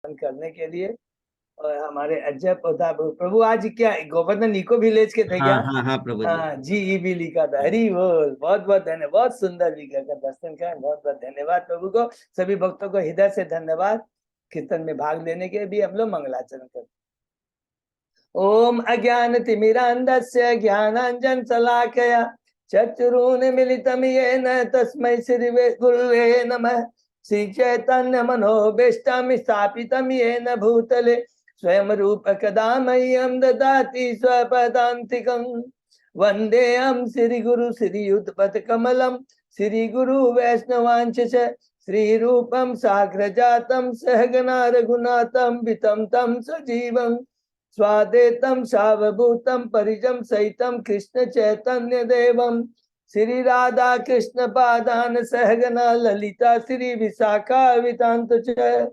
करने के लिए। और हमारे अजय प्रभु आज क्या गोवर्धन इको विलेज के थे हाँ क्या? हाँ हाँ प्रभु जी। हाँ जी, ई भी लिखा था। हरी बोल, बहुत बहुत धन्यवाद, बहुत सुंदर विग्रह का दर्शन का बहुत बहुत धन्यवाद प्रभु को। सभी भक्तों को हृदय से धन्यवाद। कीर्तन में भाग लेने के भी हम लोग मंगलाचरण करते। ओम अज्ञान तिमिरांधस्य ज्ञानांजन शलाकया चक्षुरुन्मीलितं येन तस्मै श्री गुरुवे नमः। श्री चैतन्य मनोभीष्टं स्थापितं येन भूतले स्वयं रूप कदा मह्यं ददाति स्वपदान्तिकं। वन्देऽहं श्री गुरु श्रीयुतपद कमलं श्री गुरु वैष्णवांश श्री रूपं साग्रजातं सहगना रघुनाथं वितं तं सजीवं स्वादेतं सावभूतं परिजं सहितं कृष्ण चैतन्य देवं श्री राधा कृष्ण पादान सहगना ललिता श्री विशाखा वितांत च।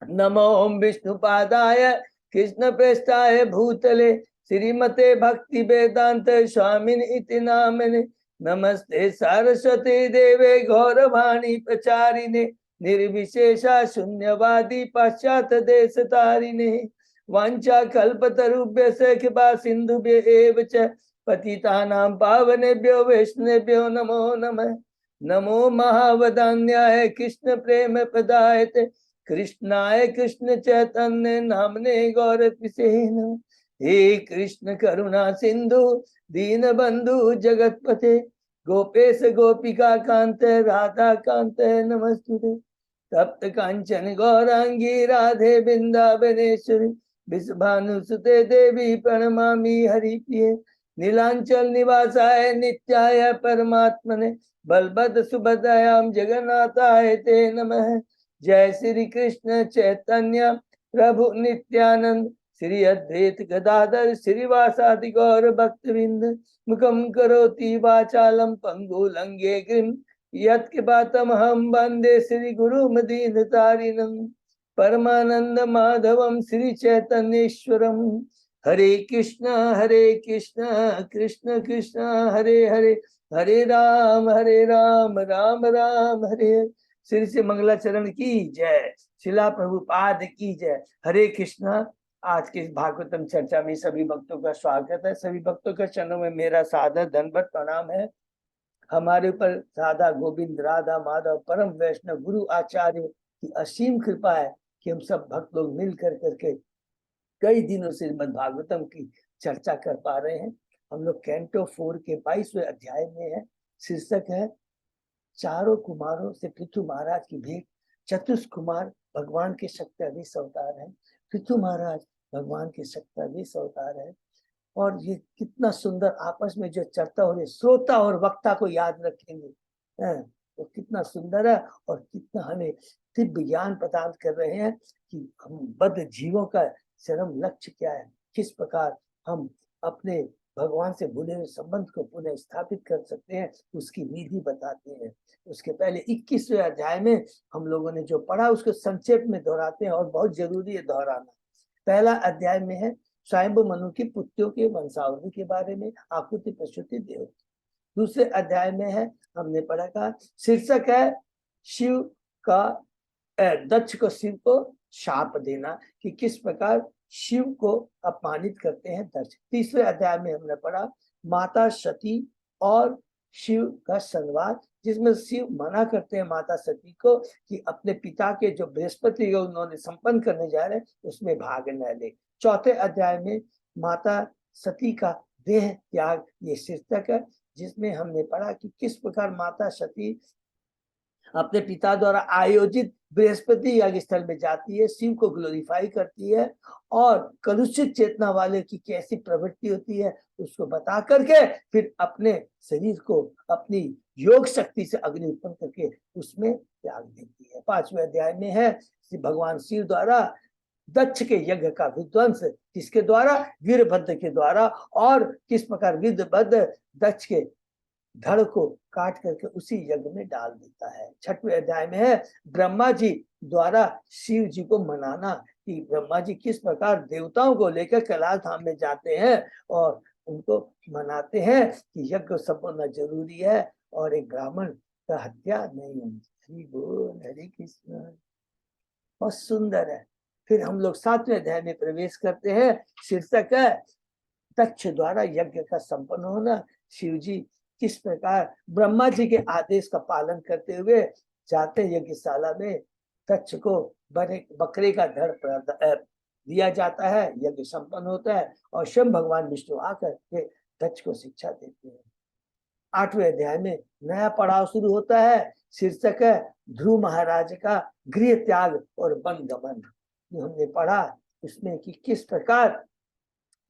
नमो विष्णुपादाय कृष्ण प्रेष्ठाय भूतले श्रीमते भक्ति वेदांत स्वामिन इति नामिने। नमस्ते सरस्वती देवे गौरवाणी प्रचारिणे निर्विशेषा शून्यवादी पाश्चात देश तारिणे। वांछा कल्पतरुभ्यश्च कृपा सिन्धुभ्य एव च पतितानां पावनेभ्यो वैष्णवेभ्यो नमो नमः। नमो महावदान्याय कृष्ण प्रेम प्रदायते कृष्णाय कृष्ण चैतन्य नामने गौरतिसे नमः। हे कृष्ण करुणा सिंधु दीन बंधु जगतपते गोपेश गोपिका कांत राधा कांत नमस्तुते। तप्त कांचन गौरांगी राधे वृंदावनेश्वरी विश्वभानुसुते देवी प्रणमामि हरिप्रिये। नीलांचल निवासाय नित्याय परमात्मने बलभद्र सुभद्रायां जगन्नाथाय ते नमः। जय श्री कृष्ण चैतन्य प्रभु नित्यानंद श्री अद्वैत गदाधर श्रीवासादि गौर भक्तवृंद। मुखम करोति वाचालम पंगु लंगे गिरिम यत्कृपातमहं वंदे श्री गुरु मदीनतारिणं परमानंद माधवम श्री चैतन्येश्वरम। हरे कृष्ण कृष्ण कृष्ण हरे हरे हरे राम राम राम हरे हरे। श्री श्री मंगलाचरण की जय, शिला प्रभुपाद की जय। हरे कृष्णा। आज के इस भागवतम चर्चा में सभी भक्तों का स्वागत है। सभी भक्तों के चरणों में मेरा सादर दंडवत प्रणाम है। हमारे ऊपर राधा गोविंद राधा माधव परम वैष्णव गुरु आचार्य की असीम कृपा है कि हम सब भक्त लोग मिल करके कई दिनों से श्रीमद् भागवतम की चर्चा कर पा रहे हैं। हम लोग कैंटो 4 के 22वें अध्याय में है। शीर्षक है चारों कुमारों से पृथु महाराज की भेंट। चतुष कुमार भगवान के शक्ति अवतार है। पृथु महाराज भगवान के शक्ति अवतार है। और ये कितना सुंदर आपस में जो चर्चा हो रही है, श्रोता और वक्ता को याद रखेंगे तो कितना सुंदर है। और कितना हमें दिव्य ज्ञान प्रदान कर रहे हैं कि हम बद्ध जीवों का चरम लक्ष्य क्या है, किस प्रकार हम अपने भगवान से भूले हुए संबंध को पुनः स्थापित कर सकते हैं, उसकी विधि बताते हैं। उसके पहले 21वें अध्याय में हम लोगों ने जो पढ़ा उसको संक्षेप में दोहराते हैं और बहुत जरूरी है दोहराना। पहला अध्याय में है स्वयंभू मनु की पुत्रियों के वंशावली के बारे में, आकृति प्रसूति देव। दूसरे अध्याय में है हमने पढ़ा का शीर्षक है शिव का दक्ष को शिव को शाप देना, कि किस प्रकार शिव को अपमानित करते हैं दक्ष। तीसरे अध्याय में हमने पढ़ा माता सती और शिव का संवाद, जिसमें शिव मना करते हैं माता सती को कि अपने पिता के जो बृहस्पति उन्होंने संपन्न करने जा रहे हैं उसमें भाग न ले। चौथे अध्याय में माता सती का देह त्याग ये शीर्षक है, जिसमें हमने पढ़ा कि किस प्रकार माता सती अपने पिता द्वारा आयोजित बृहस्पति याग स्थल में जाती है, शिव को ग्लोरीफाई करती है और कलुषित चेतना वाले की कैसी प्रवृत्ति होती है उसको बता करके फिर अपने शरीर को अपनी योग शक्ति से अग्नि उत्पन्न करके उसमें त्याग देती है। 5वें अध्याय में है भगवान शिव द्वारा दक्ष के यज्ञ का विध्वंस, किसके द्वारा, वीरभद्र के द्वारा, और किस प्रकार वीरभद्र दक्ष के धड़ को काट करके उसी यज्ञ में डाल देता है। 6वें अध्याय में है ब्रह्मा जी द्वारा शिव जी को मनाना, कि ब्रह्मा जी किस प्रकार देवताओं को लेकर कैलाश धाम में जाते हैं और उनको मनाते हैं कि यज्ञ संपन्न जरूरी है और एक ब्राह्मण का हत्या नहीं होनी। हरि बोल, हरे कृष्ण। बहुत सुंदर है। फिर हम लोग 7वें अध्याय में प्रवेश करते हैं। शीर्षक है दक्ष द्वारा यज्ञ का संपन्न होना। शिव जी किस प्रकार ब्रह्मा जी के आदेश का पालन करते हुए जाते यज्ञशाला में। दक्ष को बकरे का धड़ दिया जाता है, यज्ञ संपन्न होता है और स्वयं भगवान विष्णु आकर के दक्ष को शिक्षा देते हैं। 8वें अध्याय में नया पड़ाव शुरू होता है। शीर्षक है ध्रुव महाराज का गृह त्याग और वन गमन। हमने पढ़ा उसमें कि किस प्रकार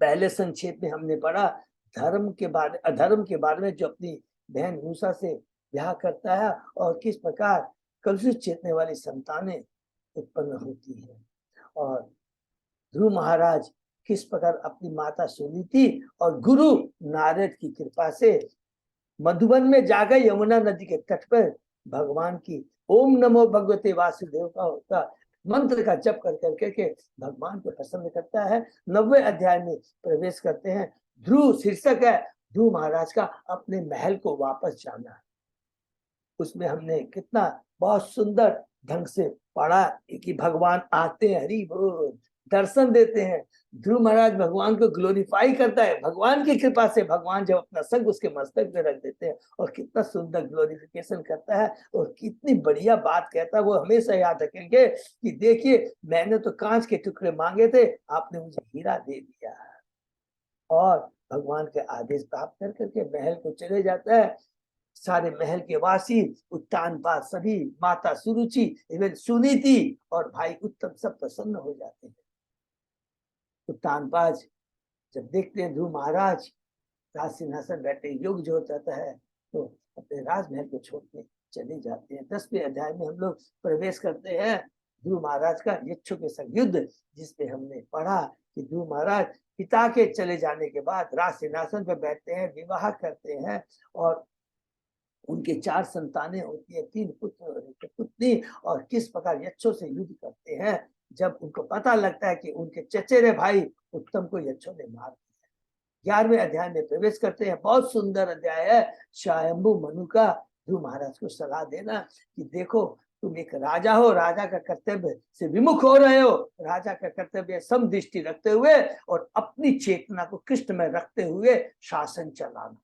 पहले संक्षेप में हमने पढ़ा अधर्म के बारे में, जो अपनी बहन मूसा से ब्याह करता है और किस प्रकार कलुषित चेतने वाली संतानें उत्पन्न होती है। और ध्रुव महाराज किस प्रकार अपनी माता सुनीति और गुरु नारद की कृपा से मधुबन में जाकर यमुना नदी के तट पर भगवान की ओम नमो भगवते वासुदेव का मंत्र का जप कर करके के भगवान को प्रसन्न करता है। 9वें अध्याय में प्रवेश करते हैं। ध्रुव शीर्षक है ध्रुव महाराज का अपने महल को वापस जाना। उसमें हमने कितना बहुत सुंदर ढंग से पढ़ा कि भगवान आते हैं, हरि बोल, दर्शन देते हैं। ध्रुव महाराज भगवान को ग्लोरीफाई करता है। भगवान की कृपा से भगवान जब अपना संग उसके मस्तक पे रख देते हैं और कितना सुंदर ग्लोरिफिकेशन करता है और कितनी बढ़िया बात कहता है। वो हमेशा याद रखेंगे कि देखिए मैंने तो कांच के टुकड़े मांगे थे, आपने मुझे हीरा दे दिया। और भगवान के आदेश प्राप्त कर करके महल को चले जाता है। सारे महल के वासी, उत्तानपाद, सभी, माता सुरुचि, इवन सुनीति और भाई उत्तम सब प्रसन्न हो जाते हैं। उत्तानपाद जब देखते हैं ध्रुव महाराज राज सिंहासन बैठे, योग जो जाता है तो अपने राजमहल को छोड़कर चले जाते हैं। 10वें अध्याय में हम लोग प्रवेश करते हैं। ध्रुव महाराज का यक्षों के संग युद्ध, जिसमें हमने पढ़ा कि ध्रुव महाराज पिता के चले जाने के बाद राज सिंहासन पर बैठते हैं, विवाह करते हैं और उनके 4 संतानें होती है, 3 पुत्र और 1 पुत्री। और किस प्रकार यक्षों से युद्ध करते हैं। जब उनको पता लगता है कि उनके चचेरे भाई उत्तम को यक्षों ने मार दिया। 11वें अध्याय में प्रवेश करते हैं। बहुत सुंदर अध्याय है। स्वयंभू मनु का ध्रुव महाराज को सलाह देना कि देखो तुम एक राजा हो, राजा का कर्तव्य से विमुख हो रहे हो। राजा का कर्तव्य समदृष्टि रखते हुए और अपनी चेतना को कृष्ण में रखते हुए शासन चलाना।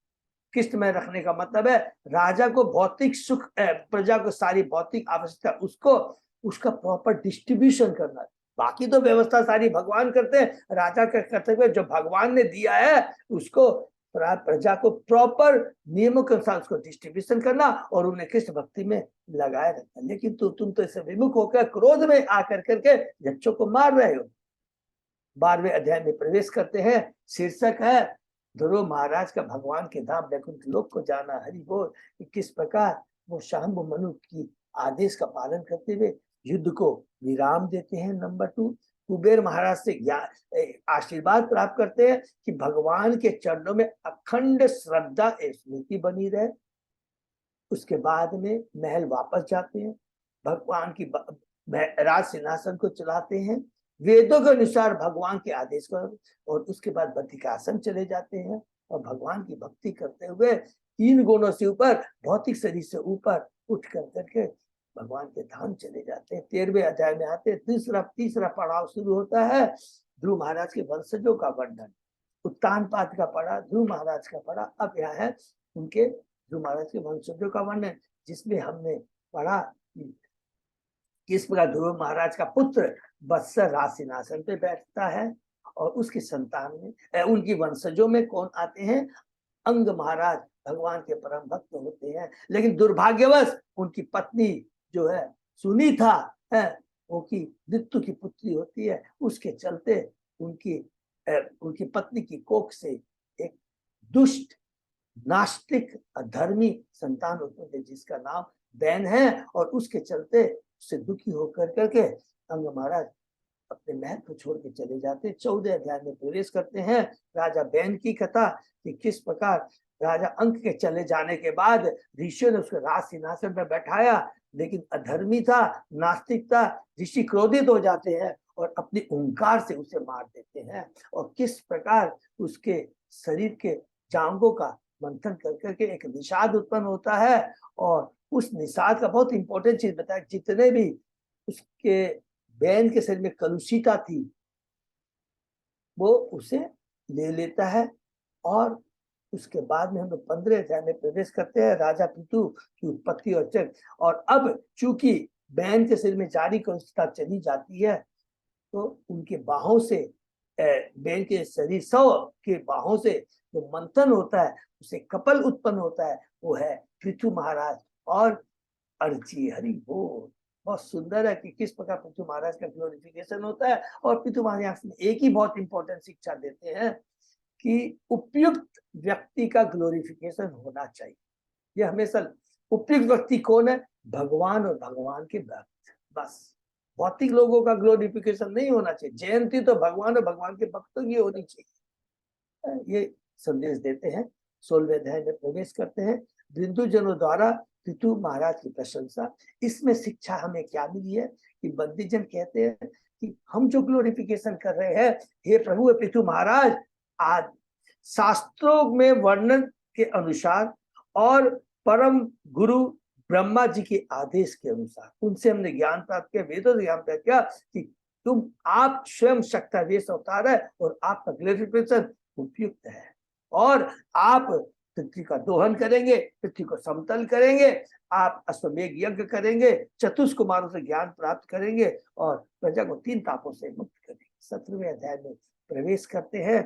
कृष्ण में रखने का मतलब है राजा को भौतिक सुख, प्रजा को सारी भौतिक आवश्यकता उसको उसका प्रॉपर डिस्ट्रीब्यूशन करना। बाकी तो व्यवस्था सारी भगवान करते हैं। राजा का कर्तव्य जो भगवान ने दिया है उसको प्रजा को प्रॉपर नियमों के अनुसार उसको डिस्ट्रीब्यूशन करना और उन्हें कृष्ण भक्ति में लगाए रखना। लेकिन तुम तो इससे विमुख होकर क्रोध में आकर करके यक्षों को मार रहे हो। 12वें अध्याय में प्रवेश करते हैं। शीर्षक है ध्रुव महाराज का भगवान के धाम वैकुंठ लोक को जाना। हरि बोल। किस प्रकार वो शांभु मनु की आदेश का पालन करते हुए युद्ध को विराम देते हैं। नंबर 2, कुबेर महाराज से आशीर्वाद प्राप्त करते हैं कि भगवान के चरणों में अखंड श्रद्धा स्मृति बनी रहे। उसके बाद में महल वापस जाते हैं, भगवान की राज सिंहासन को चलाते हैं वेदों के अनुसार भगवान के आदेश पर, और उसके बाद बद्रिकाश्रम चले जाते हैं और भगवान की भक्ति करते हुए 3 गुणों से ऊपर, भौतिक शरीर से ऊपर उठ करके भगवान के धाम चले जाते हैं। 13वें अध्याय में आते हैं। तीसरा पड़ाव शुरू होता है। ध्रुव महाराज के वंशजों का वर्णन। उत्तानपाद का पढ़ा, ध्रुव महाराज का पढ़ा। अब यहाँ है उनके ध्रुव महाराज के वंशजों का वर्णन, जिसमें हमने पढ़ा किस प्रकार ध्रुव महाराज का पुत्र वत्सर राज सिंहासन पे बैठता है और उसकी संतान में उनकी वंशजों में कौन आते हैं। अंग महाराज भगवान के परम भक्त होते हैं, लेकिन दुर्भाग्यवश उनकी पत्नी जो है सुनीता है, वो की ऋतु की पुत्री होती है। उसके चलते उनकी पत्नी की कोख से एक दुष्ट, नास्तिक, अधर्मी संतान उत्पन्न है जिसका नाम बैन है। और उसके चलते उससे दुखी होकर करके अंग महाराज अपने महल को छोड़ के चले जाते। 14वें अध्याय में प्रवेश करते हैं। राजा बैन की कथा कि किस प्रकार राजा अंक के चले जाने के बाद ऋषियों ने उसको राज सिंहासन पर बैठाया, लेकिन अधर्मी था, नास्तिक था। ऋषि क्रोधित हो जाते हैं और अपनी ओंकार से उसे मार देते हैं। और किस प्रकार उसके शरीर के जांघों का मंथन कर करके एक निषाद उत्पन्न होता है। और उस निषाद का बहुत इंपॉर्टेंट चीज बताया, जितने भी उसके बहन के शरीर में कलुषिता थी वो उसे ले लेता है। और उसके बाद में हम लोग 15 अध्याय में प्रवेश करते हैं, राजा पितु की उत्पत्ति और चक्र। और अब चूंकि बहन के शरीर में जारी कलुषिता चली जाती है तो उनके बाहों से बहन के शरीर सौ के बाहों से जो मंथन होता है उसे कपल उत्पन्न होता है, वो है पृथु महाराज और अर्ची। हरि बोल। बहुत सुंदर है कि किस प्रकार पृथु महाराज का ग्लोरिफिकेशन होता है। और पृथु महाराज एक ही बहुत इंपॉर्टेंट शिक्षा देते हैं कि उपयुक्त व्यक्ति का ग्लोरिफिकेशन होना चाहिए। ये हमेशा उपयुक्त व्यक्ति कौन है? भगवान और भगवान के भक्त, बस। भौतिक लोगों का ग्लोरिफिकेशन नहीं होना चाहिए। जयंती तो भगवान और भगवान के भक्तों की होनी चाहिए। ये संदेश देते हैं। 16वें अध्याय में प्रवेश करते हैं। बिंदुजनों द्वारा पृथु महाराज की प्रशंसा। इसमें शिक्षा हमें क्या मिली है कि बंदीजन कहते हैं कि हम जो ग्लोरिफिकेशन कर रहे हैं, हे प्रभु पृथु महाराज, आज शास्त्रों में वर्णन के अनुसार और परम गुरु ब्रह्मा जी के आदेश के अनुसार उनसे हमने ज्ञान प्राप्त किया, वेदों से ज्ञान प्राप्त किया कि आप स्वयं शक्तावेश अवतार है और आपका ग्लोरिफिकेशन उपयुक्त है। और आप पृथ्वी का दोहन करेंगे, पृथ्वी को समतल करेंगे, आप अश्वमेघ यज्ञ करेंगे, चतुष्कुमारों से ज्ञान प्राप्त करेंगे और प्रजा को 3 तापों से मुक्त करेंगे। 17वें अध्याय में प्रवेश करते हैं।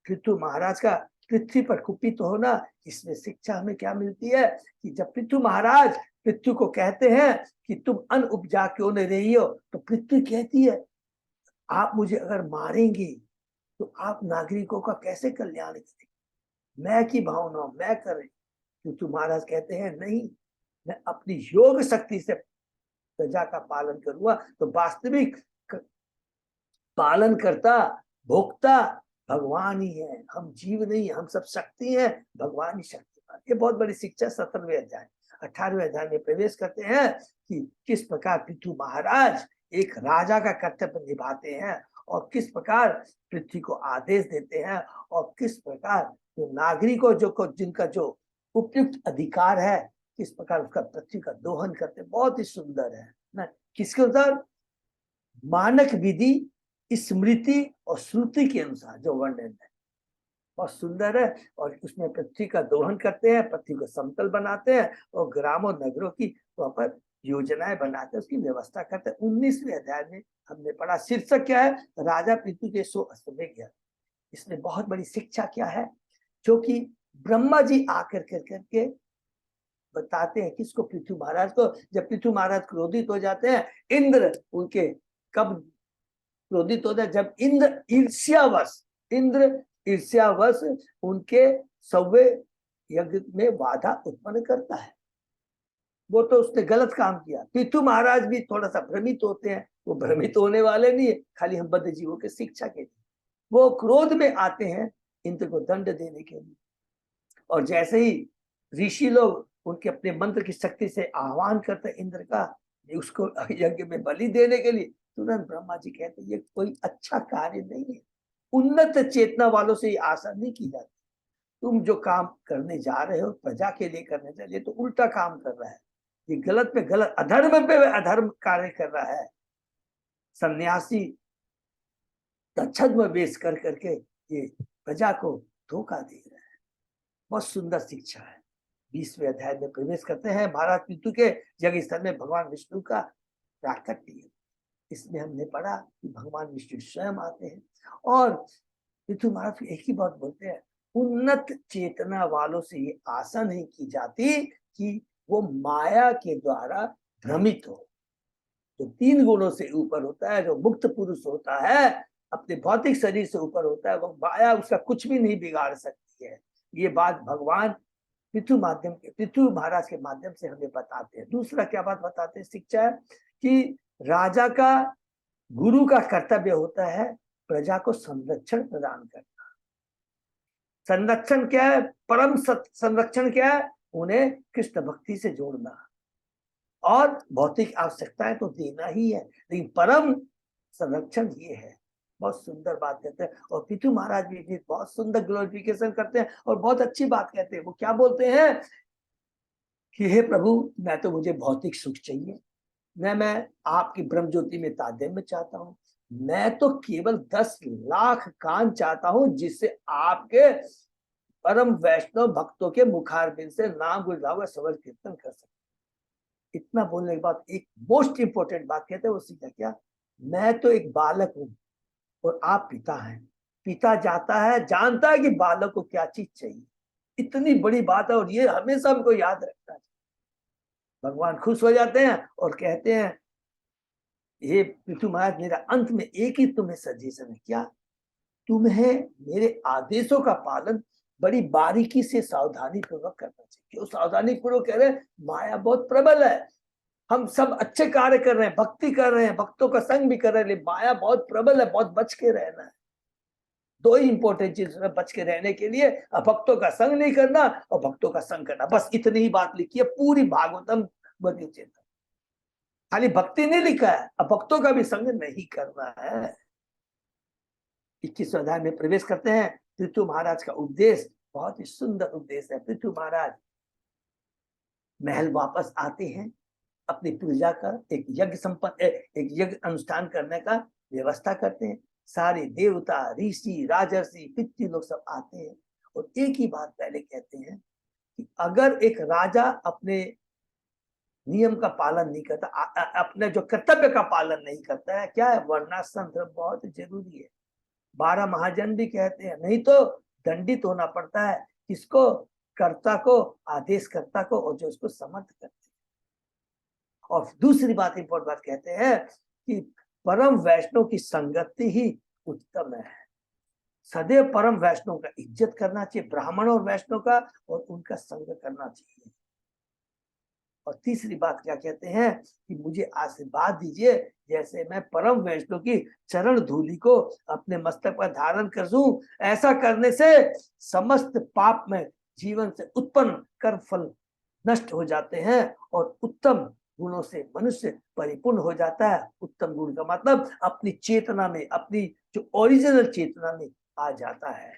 पृथु महाराज का पृथ्वी पर कुपित होना, इसमें शिक्षा हमें क्या मिलती है कि जब पृथु महाराज पृथ्वी को कहते हैं कि तुम अन्न उपजा क्यों नहीं रही हो, तो पृथ्वी कहती है आप मुझे अगर मारेंगे तो आप नागरिकों का कैसे कल्याण करेंगे? मैं की भावना मैं कर रही। पृथु महाराज कहते हैं नहीं, मैं अपनी योग शक्ति से प्रजा का पालन करूंगा। तो वास्तविक पालन करता भोक्ता भगवान ही है, हम जीव नहीं, हम सब शक्ति है, भगवान ही शक्तिमान। ये बहुत बड़ी शिक्षा 17वें अध्याय। 18वें अध्याय में प्रवेश करते हैं कि किस प्रकार पृथु महाराज एक राजा का कर्तव्य निभाते हैं और किस प्रकार पृथ्वी को आदेश देते हैं और किस प्रकार जो नागरिकों जो जिनका जो उपयुक्त अधिकार है, किस प्रकार उसका पृथ्वी का दोहन करते। बहुत ही सुंदर है ना। किसके अनुसार? मानक विधि, स्मृति और श्रुति के अनुसार जो वर्णन है, बहुत सुंदर है। और उसमें पृथ्वी का दोहन करते हैं, पृथ्वी को समतल बनाते हैं और ग्रामों नगरों की प्रॉपर योजनाएं बनाते हैं, उसकी व्यवस्था करते हैं। 19वें अध्याय में हमने पढ़ा, शीर्षक क्या है? राजा पृथ्वी के 100 अश्वमेघ यज्ञ। इसमें बहुत बड़ी शिक्षा क्या है? जो कि ब्रह्मा जी आकर करके बताते हैं किसको? पृथु महाराज को। जब पृथु महाराज क्रोधित हो जाते हैं, इंद्र उनके कब क्रोधित होता है? जब इंद्र ईर्ष्यावश उनके 100वें यज्ञ में बाधा उत्पन्न करता है। वो तो उसने गलत काम किया। पृथु महाराज भी थोड़ा सा भ्रमित होते हैं। वो भ्रमित होने वाले नहीं है, खाली हम बद्ध जीवों के शिक्षा के लिए वो क्रोध में आते हैं इंद्र को दंड देने के लिए। और जैसे ही ऋषि लोग उनके अपने मंत्र की शक्ति से आह्वान करते इंद्र का उसको यज्ञ में बलि देने के लिए, तुरंत ब्रह्मा जी कहते ये कोई अच्छा कार्य नहीं है। उन्नत चेतना वालों से ये आशा नहीं की जाती। तुम जो काम करने जा रहे हो प्रजा के लिए करने जा रहे हो, तो उल्टा काम कर रहा है। ये गलत पे गलत, अधर्म पे अधर्म कार्य कर रहा है। सन्यासी छद्म वेश कर करके ये प्रजा को धोखा दे रहा है। बहुत सुंदर शिक्षा है। 20वें अध्याय में प्रवेश करते हैं। महाराज पृथु के यज्ञ स्थल में भगवान विष्णु का प्राकट्य। इसमें हमने पढ़ा कि भगवान विष्णु स्वयं आते हैं और पृथु महाराज एक ही बात बोलते हैं, उन्नत चेतना वालों से ये आशा नहीं की जाती कि वो माया के द्वारा भ्रमित हो। जो 3 गुणों से ऊपर होता है, जो मुक्त पुरुष होता है, अपने भौतिक शरीर से ऊपर होता है, वो माया उसका कुछ भी नहीं बिगाड़ सकती है। ये बात भगवान पृथु महाराज के माध्यम से हमें बताते हैं। दूसरा क्या बात बताते हैं? शिक्षा है कि राजा का, गुरु का कर्तव्य होता है प्रजा को संरक्षण प्रदान करना। संरक्षण क्या है? परम संरक्षण क्या है? उन्हें कृष्ण भक्ति से जोड़ना और भौतिक आवश्यकताएं तो देना ही है, लेकिन परम संरक्षण ये है। बहुत सुंदर बात कहते हैं। और पृथु महाराज भी बहुत सुंदर ग्लोरिफिकेशन करते हैं और बहुत अच्छी बात कहते हैं। वो क्या बोलते हैं कि हे प्रभु, मैं तो मुझे भौतिक सुख चाहिए, मैं आपकी ब्रह्म ज्योति में तादेम में चाहता हूँ। मैं तो केवल 10 लाख कान चाहता हूँ जिससे आपके परम वैष्णव भक्तों के मुखारबिंद से नाम गुजरा हुआ सवल कीर्तन कर सके। इतना बोलने के बाद एक मोस्ट इंपोर्टेंट बात कहते हैं, वो सीखा क्या, मैं तो एक बालक हूँ और आप पिता हैं। पिता जाता है, जानता है कि बालक को क्या चीज चाहिए। इतनी बड़ी बात है और ये हमेशा हमको याद रखना है। भगवान खुश हो जाते हैं और कहते हैं, हे पृथु महाराज, मेरा अंत में एक ही तुम्हें सजेशन है, क्या, तुम्हें मेरे आदेशों का पालन बड़ी बारीकी से सावधानी पूर्वक करना चाहिए। क्यों सावधानी पूर्वक कह रहे हैं, माया बहुत प्रबल है। हम सब अच्छे कार्य कर रहे हैं, भक्ति कर रहे हैं, भक्तों का संग भी कर रहे हैं, लेकिन माया बहुत प्रबल है, बहुत बच के रहना है। दो ही इंपॉर्टेंट चीज है बच के रहने के लिए, भक्तों का संग नहीं करना और भक्तों का संग करना। बस इतनी ही बात लिखी है पूरी भागवतम भगवद गीता। खाली भक्ति नहीं लिखा है, अब भक्तों का भी संग नहीं करना है। 21वें अध्याय में प्रवेश करते हैं। पृथु महाराज का उपदेश बहुत ही सुंदर उपदेश है। पृथु महाराज महल वापस आते हैं, अपनी पूजा का एक यज्ञ संपन्न, एक यज्ञ अनुष्ठान करने का व्यवस्था करते हैं। सारे देवता, ऋषि, राजर्षि, पितृ लोग सब आते हैं और एक ही बात पहले कहते हैं कि अगर एक राजा अपने नियम का पालन नहीं करता, अपने जो कर्तव्य का पालन नहीं करता है, क्या है, वर्णाश्रम धर्म बहुत जरूरी है। 12 महाजन भी कहते हैं, नहीं तो दंडित होना पड़ता है। किसको, कर्ता को, आदेशकर्ता को, और जो उसको समर्थ करते हैं। और दूसरी बात, इंपॉर्टेंट बात कहते हैं कि परम वैष्णव की संगति ही उत्तम है। सदैव परम वैष्णव का इज्जत करना चाहिए, ब्राह्मण और वैष्णव का, और उनका संग करना चाहिए। और तीसरी बात क्या कहते हैं कि मुझे आशीर्वाद दीजिए, जैसे मैं परम वैष्णव की चरण धूलि को अपने मस्तक पर धारण कर दूं। ऐसा करने से समस्त पाप में जीवन से उत्पन्न कर्म फल नष्ट हो जाते हैं और उत्तम गुणों से मनुष्य परिपूर्ण हो जाता है। उत्तम गुण का मतलब अपनी चेतना में, अपनी जो ओरिजिनल चेतना में आ जाता है।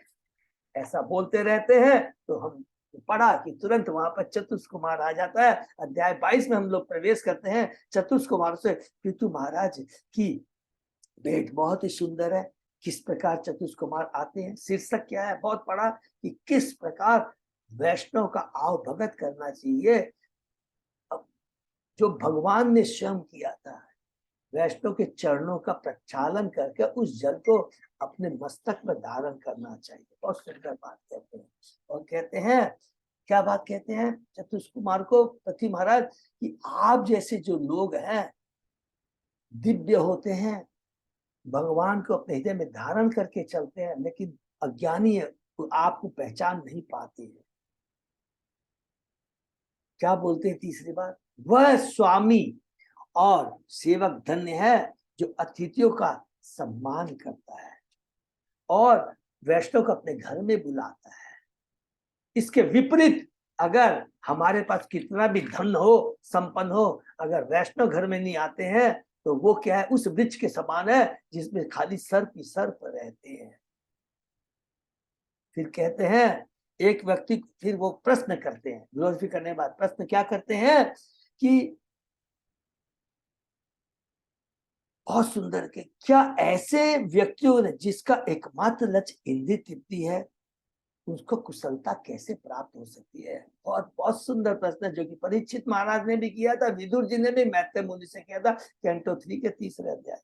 ऐसा बोलते रहते हैं तो हम पढ़ा कि तुरंत वहां पर चतुष कुमार आ जाता है। अध्याय 22 में हम लोग प्रवेश करते हैं। चतुष कुमार से पृथु महाराज की भेंट बहुत ही सुंदर है। किस प्रकार चतुष कुमार आते हैं, शीर्षक क्या है, बहुत पढ़ा कि किस प्रकार वैष्णव का आव भगत करना चाहिए। अब जो भगवान ने स्वयं किया था, वैष्णव के चरणों का प्रक्षालन करके उस जल को अपने मस्तक में धारण करना चाहिए। बहुत सुंदर बात कहते हैं। और कहते हैं, क्या बात कहते हैं चतुष कुमार को पृथु महाराज, कि आप जैसे जो लोग हैं दिव्य होते हैं, भगवान को अपने हृदय में धारण करके चलते हैं, लेकिन अज्ञानी है, तो आपको पहचान नहीं पाते हैं। क्या बोलते हैं तीसरी बात, वह स्वामी और सेवक धन्य है जो अतिथियों का सम्मान करता है और वैष्णव को अपने घर में बुलाता है। इसके विपरीत अगर हमारे पास कितना भी धन हो, संपन्न हो, अगर वैष्णव घर में नहीं आते हैं तो वो क्या है, उस वृक्ष के समान है जिसमें खाली सर्प ही सर्प रहते हैं। फिर कहते हैं, एक व्यक्ति, फिर वो प्रश्न करते हैं, ग्लोरीफाई करने के बाद प्रश्न क्या करते हैं कि बहुत सुंदर के, क्या ऐसे व्यक्तियों ने जिसका एकमात्र लक्ष्य इंद्रिय तृप्ति है, उसको कुशलता कैसे प्राप्त हो सकती है। बहुत बहुत सुंदर प्रश्न, जो कि परीक्षित महाराज ने भी किया था, विदुर जी ने भी मैत्रेय मुनि से किया था, कैंटो 3 के 3रे अध्याय।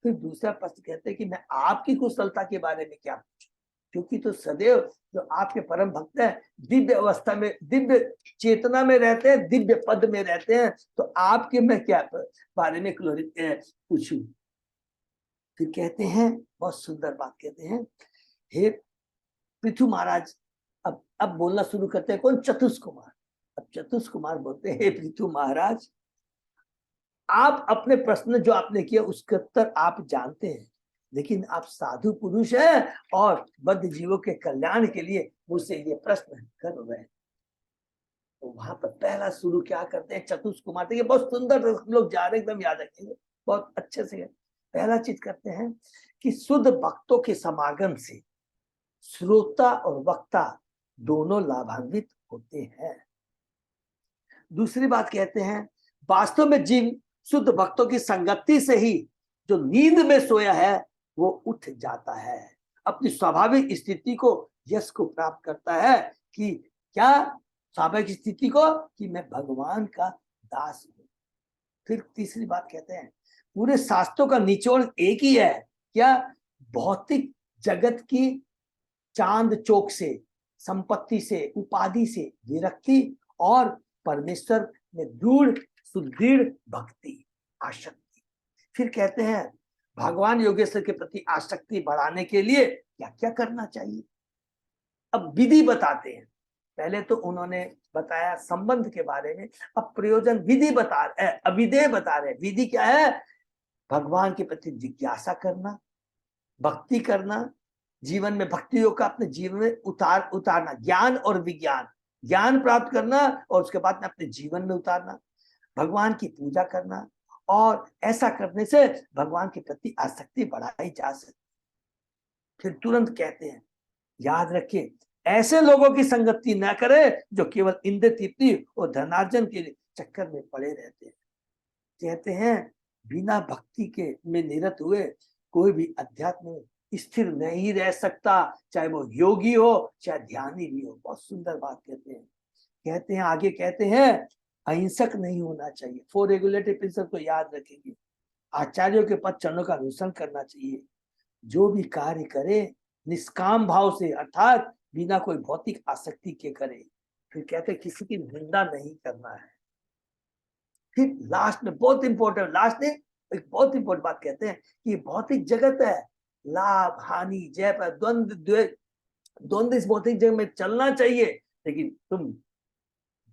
फिर दूसरा प्रश्न कहते हैं कि मैं आपकी कुशलता के बारे में क्या पूछूं, क्योंकि तो सदैव जो आपके परम भक्त हैं दिव्य अवस्था में, दिव्य चेतना में रहते हैं, दिव्य पद में रहते हैं, तो आपके मैं क्या बारे में पूछूं। फिर कहते हैं, बहुत सुंदर बात कहते हैं, हे पृथु महाराज, अब बोलना शुरू करते हैं कौन, चतुष कुमार। अब चतुष कुमार बोलते हैं, हे पृथु महाराज, आप अपने प्रश्न जो आपने किया उसके उत्तर आप जानते हैं, लेकिन आप साधु पुरुष हैं और बद्ध जीवों के कल्याण के लिए मुझसे ये प्रश्न कर रहे हैं। तो वहां पर पहला शुरू क्या करते हैं चतुष कुमार, देखिए बहुत सुंदर, हम लोग जा रहे एकदम याद रखेंगे बहुत अच्छे से। पहला चीज करते हैं कि शुद्ध भक्तों के समागम से श्रोता और वक्ता दोनों लाभान्वित होते हैं। दूसरी बात कहते हैं, वास्तव में जीव शुद्ध भक्तों की संगति से ही जो नींद में सोया है वो उठ जाता है, अपनी स्वाभाविक स्थिति को, यश को प्राप्त करता है कि क्या स्वाभाविक स्थिति को, कि मैं भगवान का दास हूं। फिर तीसरी बात कहते हैं, पूरे शास्त्रों का निचोड़ एक ही है, क्या? भौतिक जगत की चांद चौक से, संपत्ति से, उपाधि से विरक्ति और परमेश्वर में दृढ़ सुदृढ़ भक्ति, आसक्ति। फिर कहते हैं भगवान योगेश्वर के प्रति आसक्ति बढ़ाने के लिए क्या क्या करना चाहिए। अब विधि बताते हैं। पहले तो उन्होंने बताया संबंध के बारे में, अब प्रयोजन विधि बता रहे, अविधेय बता रहे। विधि क्या है? भगवान के प्रति जिज्ञासा करना, भक्ति करना, जीवन में भक्ति योग का अपने जीवन में उतारना, ज्ञान और विज्ञान, ज्ञान प्राप्त करना और उसके बाद में अपने जीवन में उतारना, भगवान की पूजा करना, और ऐसा करने से भगवान के प्रति आसक्ति बढ़ाई जा सकती। फिर तुरंत कहते हैं, याद रखिए ऐसे लोगों की संगति न करें जो केवल इंद्र तृप्ति और धनार्जन के चक्कर में पड़े रहते हैं। कहते हैं बिना भक्ति के में निरत हुए कोई भी अध्यात्म में स्थिर नहीं रह सकता, चाहे वो योगी हो चाहे ध्यानी भी हो। बहुत सुंदर बात कहते हैं। कहते हैं आगे, कहते हैं अहिंसक नहीं होना चाहिए। 4 रेगुलेटरी प्रिंसिपल को याद रखेंगे। आचार्यों के पद चरणों का अनुसरण करना चाहिए। जो भी कार्य करे निष्काम भाव से, अर्थात बिना कोई भौतिक आसक्ति के करे। फिर कहते किसी की निंदा नहीं करना है। फिर लास्ट में बहुत इंपॉर्टेंट, लास्ट में एक बहुत इंपॉर्टेंट बात कहते हैं कि भौतिक जगत है, लाभ हानि जय पर द्वंद्व इस भौतिक जगत में चलना चाहिए, लेकिन तुम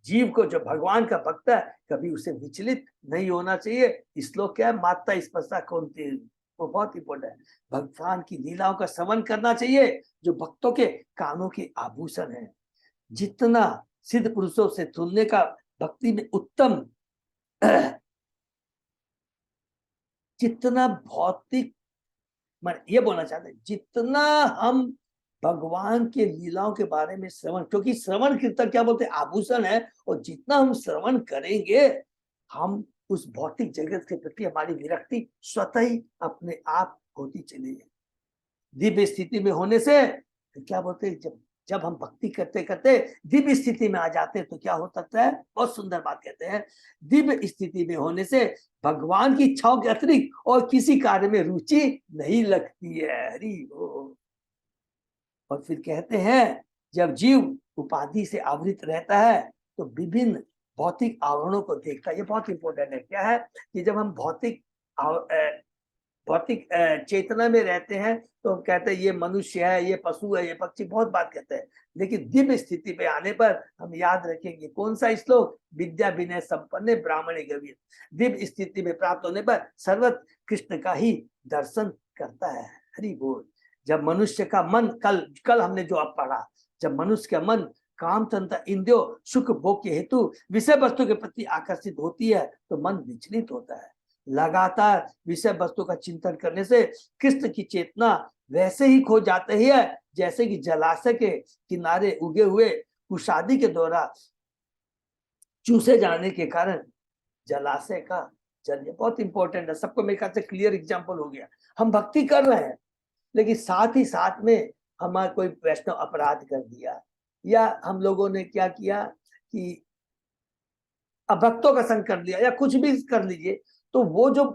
जीव को जो भगवान का भक्त है कभी उसे विचलित नहीं होना चाहिए। श्लोक क्या है? माता स्पर्शा कौनते, वो बहुत इंपॉर्टेंट है। भगवान की लीलाओं का श्रवण करना चाहिए जो भक्तों के कानों के आभूषण है। जितना सिद्ध पुरुषों से तुलने का भक्ति में उत्तम, जितना भौतिक, मैं ये बोलना चाहते हैं जितना हम भगवान के लीलाओं के बारे में श्रवण, क्योंकि श्रवण कीर्तन क्या बोलते हैं? आभूषण है। और जितना हम श्रवण करेंगे हम उस भौतिक जगत के प्रति हमारी विरक्ति स्वतः ही अपने आप होती चली है। दिव्य स्थिति में होने से क्या बोलते हैं, जब हम भक्ति करते करते दिव्य स्थिति में आ जाते हैं तो क्या हो सकता है? बहुत सुंदर बात कहते हैं, दिव्य स्थिति में होने से भगवान की इच्छाओं के अतिरिक्त और किसी कार्य में रुचि नहीं लगती है। हरि बोल। और फिर कहते हैं जब जीव उपाधि से आवृत रहता है तो विभिन्न भौतिक आवरणों को देखता है। ये बहुत इंपॉर्टेंट है। क्या है कि जब हम भौतिक चेतना में रहते हैं तो हम कहते हैं ये मनुष्य है, ये पशु है, ये पक्षी, बहुत बात कहते हैं। लेकिन दिव्य स्थिति पे आने पर हम याद रखेंगे कौन सा श्लोक? विद्या विनय संपन्न ब्राह्मणे गवीर। दिव्य स्थिति में प्राप्त होने पर सर्वत्र कृष्ण का ही दर्शन करता है। हरि बोल। जब मनुष्य का मन, कल हमने जो अब पढ़ा, जब मनुष्य का मन काम तंत्र इंद्रियों सुख भोग के हेतु विषय वस्तु के प्रति आकर्षित होती है तो मन विचलित होता है। लगातार विषय वस्तु का चिंतन करने से कृष्ण की चेतना वैसे ही खो जाते ही है जैसे कि जलाशय के किनारे उगे हुए कुशादी के द्वारा चूसे जाने के कारण जलाशय का जल। बहुत इंपॉर्टेंट है, सबको मेरे ख्याल से क्लियर एग्जांपल हो गया। हम भक्ति कर रहे हैं लेकिन साथ ही साथ में हमारा कोई वैष्णव अपराध कर दिया, या हम लोगों ने क्या किया कि अभक्तों का संग कर लिया, या कुछ भी कर लीजिए, तो वो जो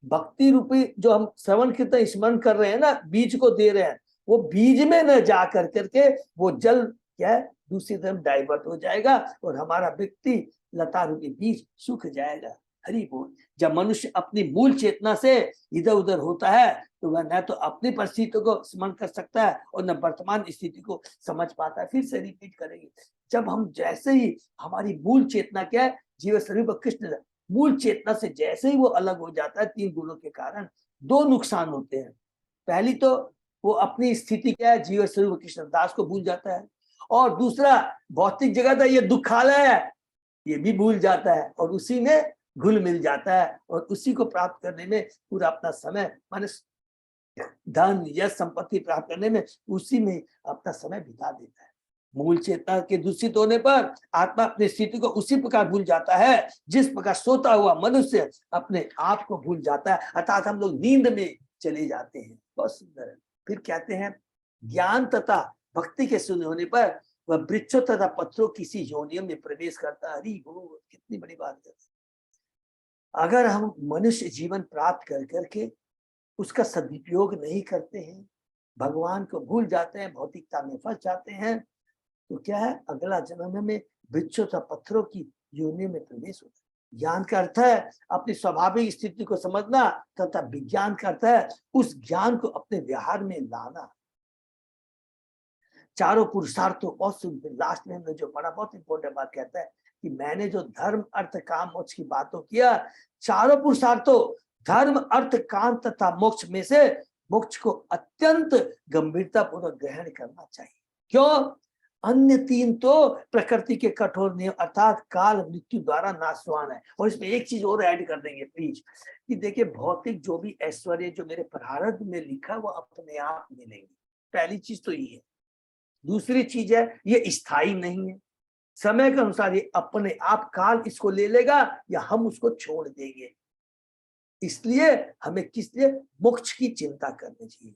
भक्ति रूपी जो हम श्रवण कीर्तन स्मरण कर रहे हैं ना, बीज को दे रहे हैं, वो बीज में न जा कर करके वो जल क्या है दूसरी तरफ डाइवर्ट हो जाएगा और हमारा व्यक्ति लता रूपी बीज सूख जाएगा। हरि बोल। जब मनुष्य अपनी मूल चेतना से इधर उधर होता है तो वह न तो अपनी परिस्थिति को स्मरण कर सकता है और न वर्तमान स्थिति को समझ पाता है। फिर से रिपीट करेंगे, जब हम जैसे ही हमारी मूल चेतना क्या है, जीव स्वरूप कृष्ण, मूल चेतना से जैसे ही वो अलग हो जाता है 3 गुणों के कारण 2 नुकसान होते हैं। पहली तो वो अपनी स्थिति क्या है, जीव स्वरूप कृष्ण दास को भूल जाता है, और दूसरा भौतिक जगत है, ये दुखालय है, ये भी भूल जाता है और उसी में घुल मिल जाता है और उसी को प्राप्त करने में पूरा अपना समय, माने धन या संपत्ति प्राप्त करने में उसी में अपना समय बिता देता है। मूल चेतना के दूषित होने पर आत्मा अपनी स्थिति को उसी प्रकार भूल जाता है जिस प्रकार सोता हुआ मनुष्य अपने आप को भूल जाता है, अर्थात हम लोग नींद में चले जाते हैं। बहुत सुंदर है। फिर कहते हैं ज्ञान तथा भक्ति के शून्य होने पर वह वृक्षों तथा पत्थरों किसी योनियों में प्रवेश करता है। हरि बोल, कितनी बड़ी बात है। अगर हम मनुष्य जीवन प्राप्त कर करके उसका सदुपयोग नहीं करते हैं, भगवान को भूल जाते हैं, भौतिकता में फंस जाते हैं, तो क्या है, अगला जन्म में वृक्षों तथा पत्थरों की योनि में प्रवेश होता है। ज्ञान का अर्थ है अपनी स्वाभाविक स्थिति को समझना तथा विज्ञान का अर्थ है उस ज्ञान को अपने व्यवहार में लाना। चारों पुरुषार्थों, बहुत सुंदर, लास्ट में हमने जो पढ़ा बहुत इंपॉर्टेंट बात कहता है कि मैंने जो धर्म अर्थ काम मोक्ष की बातों किया, चारों पुरुषार्थों धर्म अर्थ काम तथा मोक्ष में से मोक्ष को अत्यंत गंभीरता पूर्वक ग्रहण करना चाहिए। क्यों? अन्य तीन तो प्रकृति के कठोर नियम अर्थात काल मृत्यु द्वारा नाशवान है। और इसमें एक चीज और ऐड कर देंगे प्लीज, कि देखिए भौतिक जो भी ऐश्वर्य जो मेरे प्रारब्ध में लिखा वो अपने आप मिलेंगे। पहली चीज तो ये है। दूसरी चीज है ये स्थायी नहीं है, समय के अनुसार ये अपने आप काल इसको ले लेगा या हम उसको छोड़ देंगे। इसलिए हमें किस लिए मोक्ष की चिंता करनी चाहिए।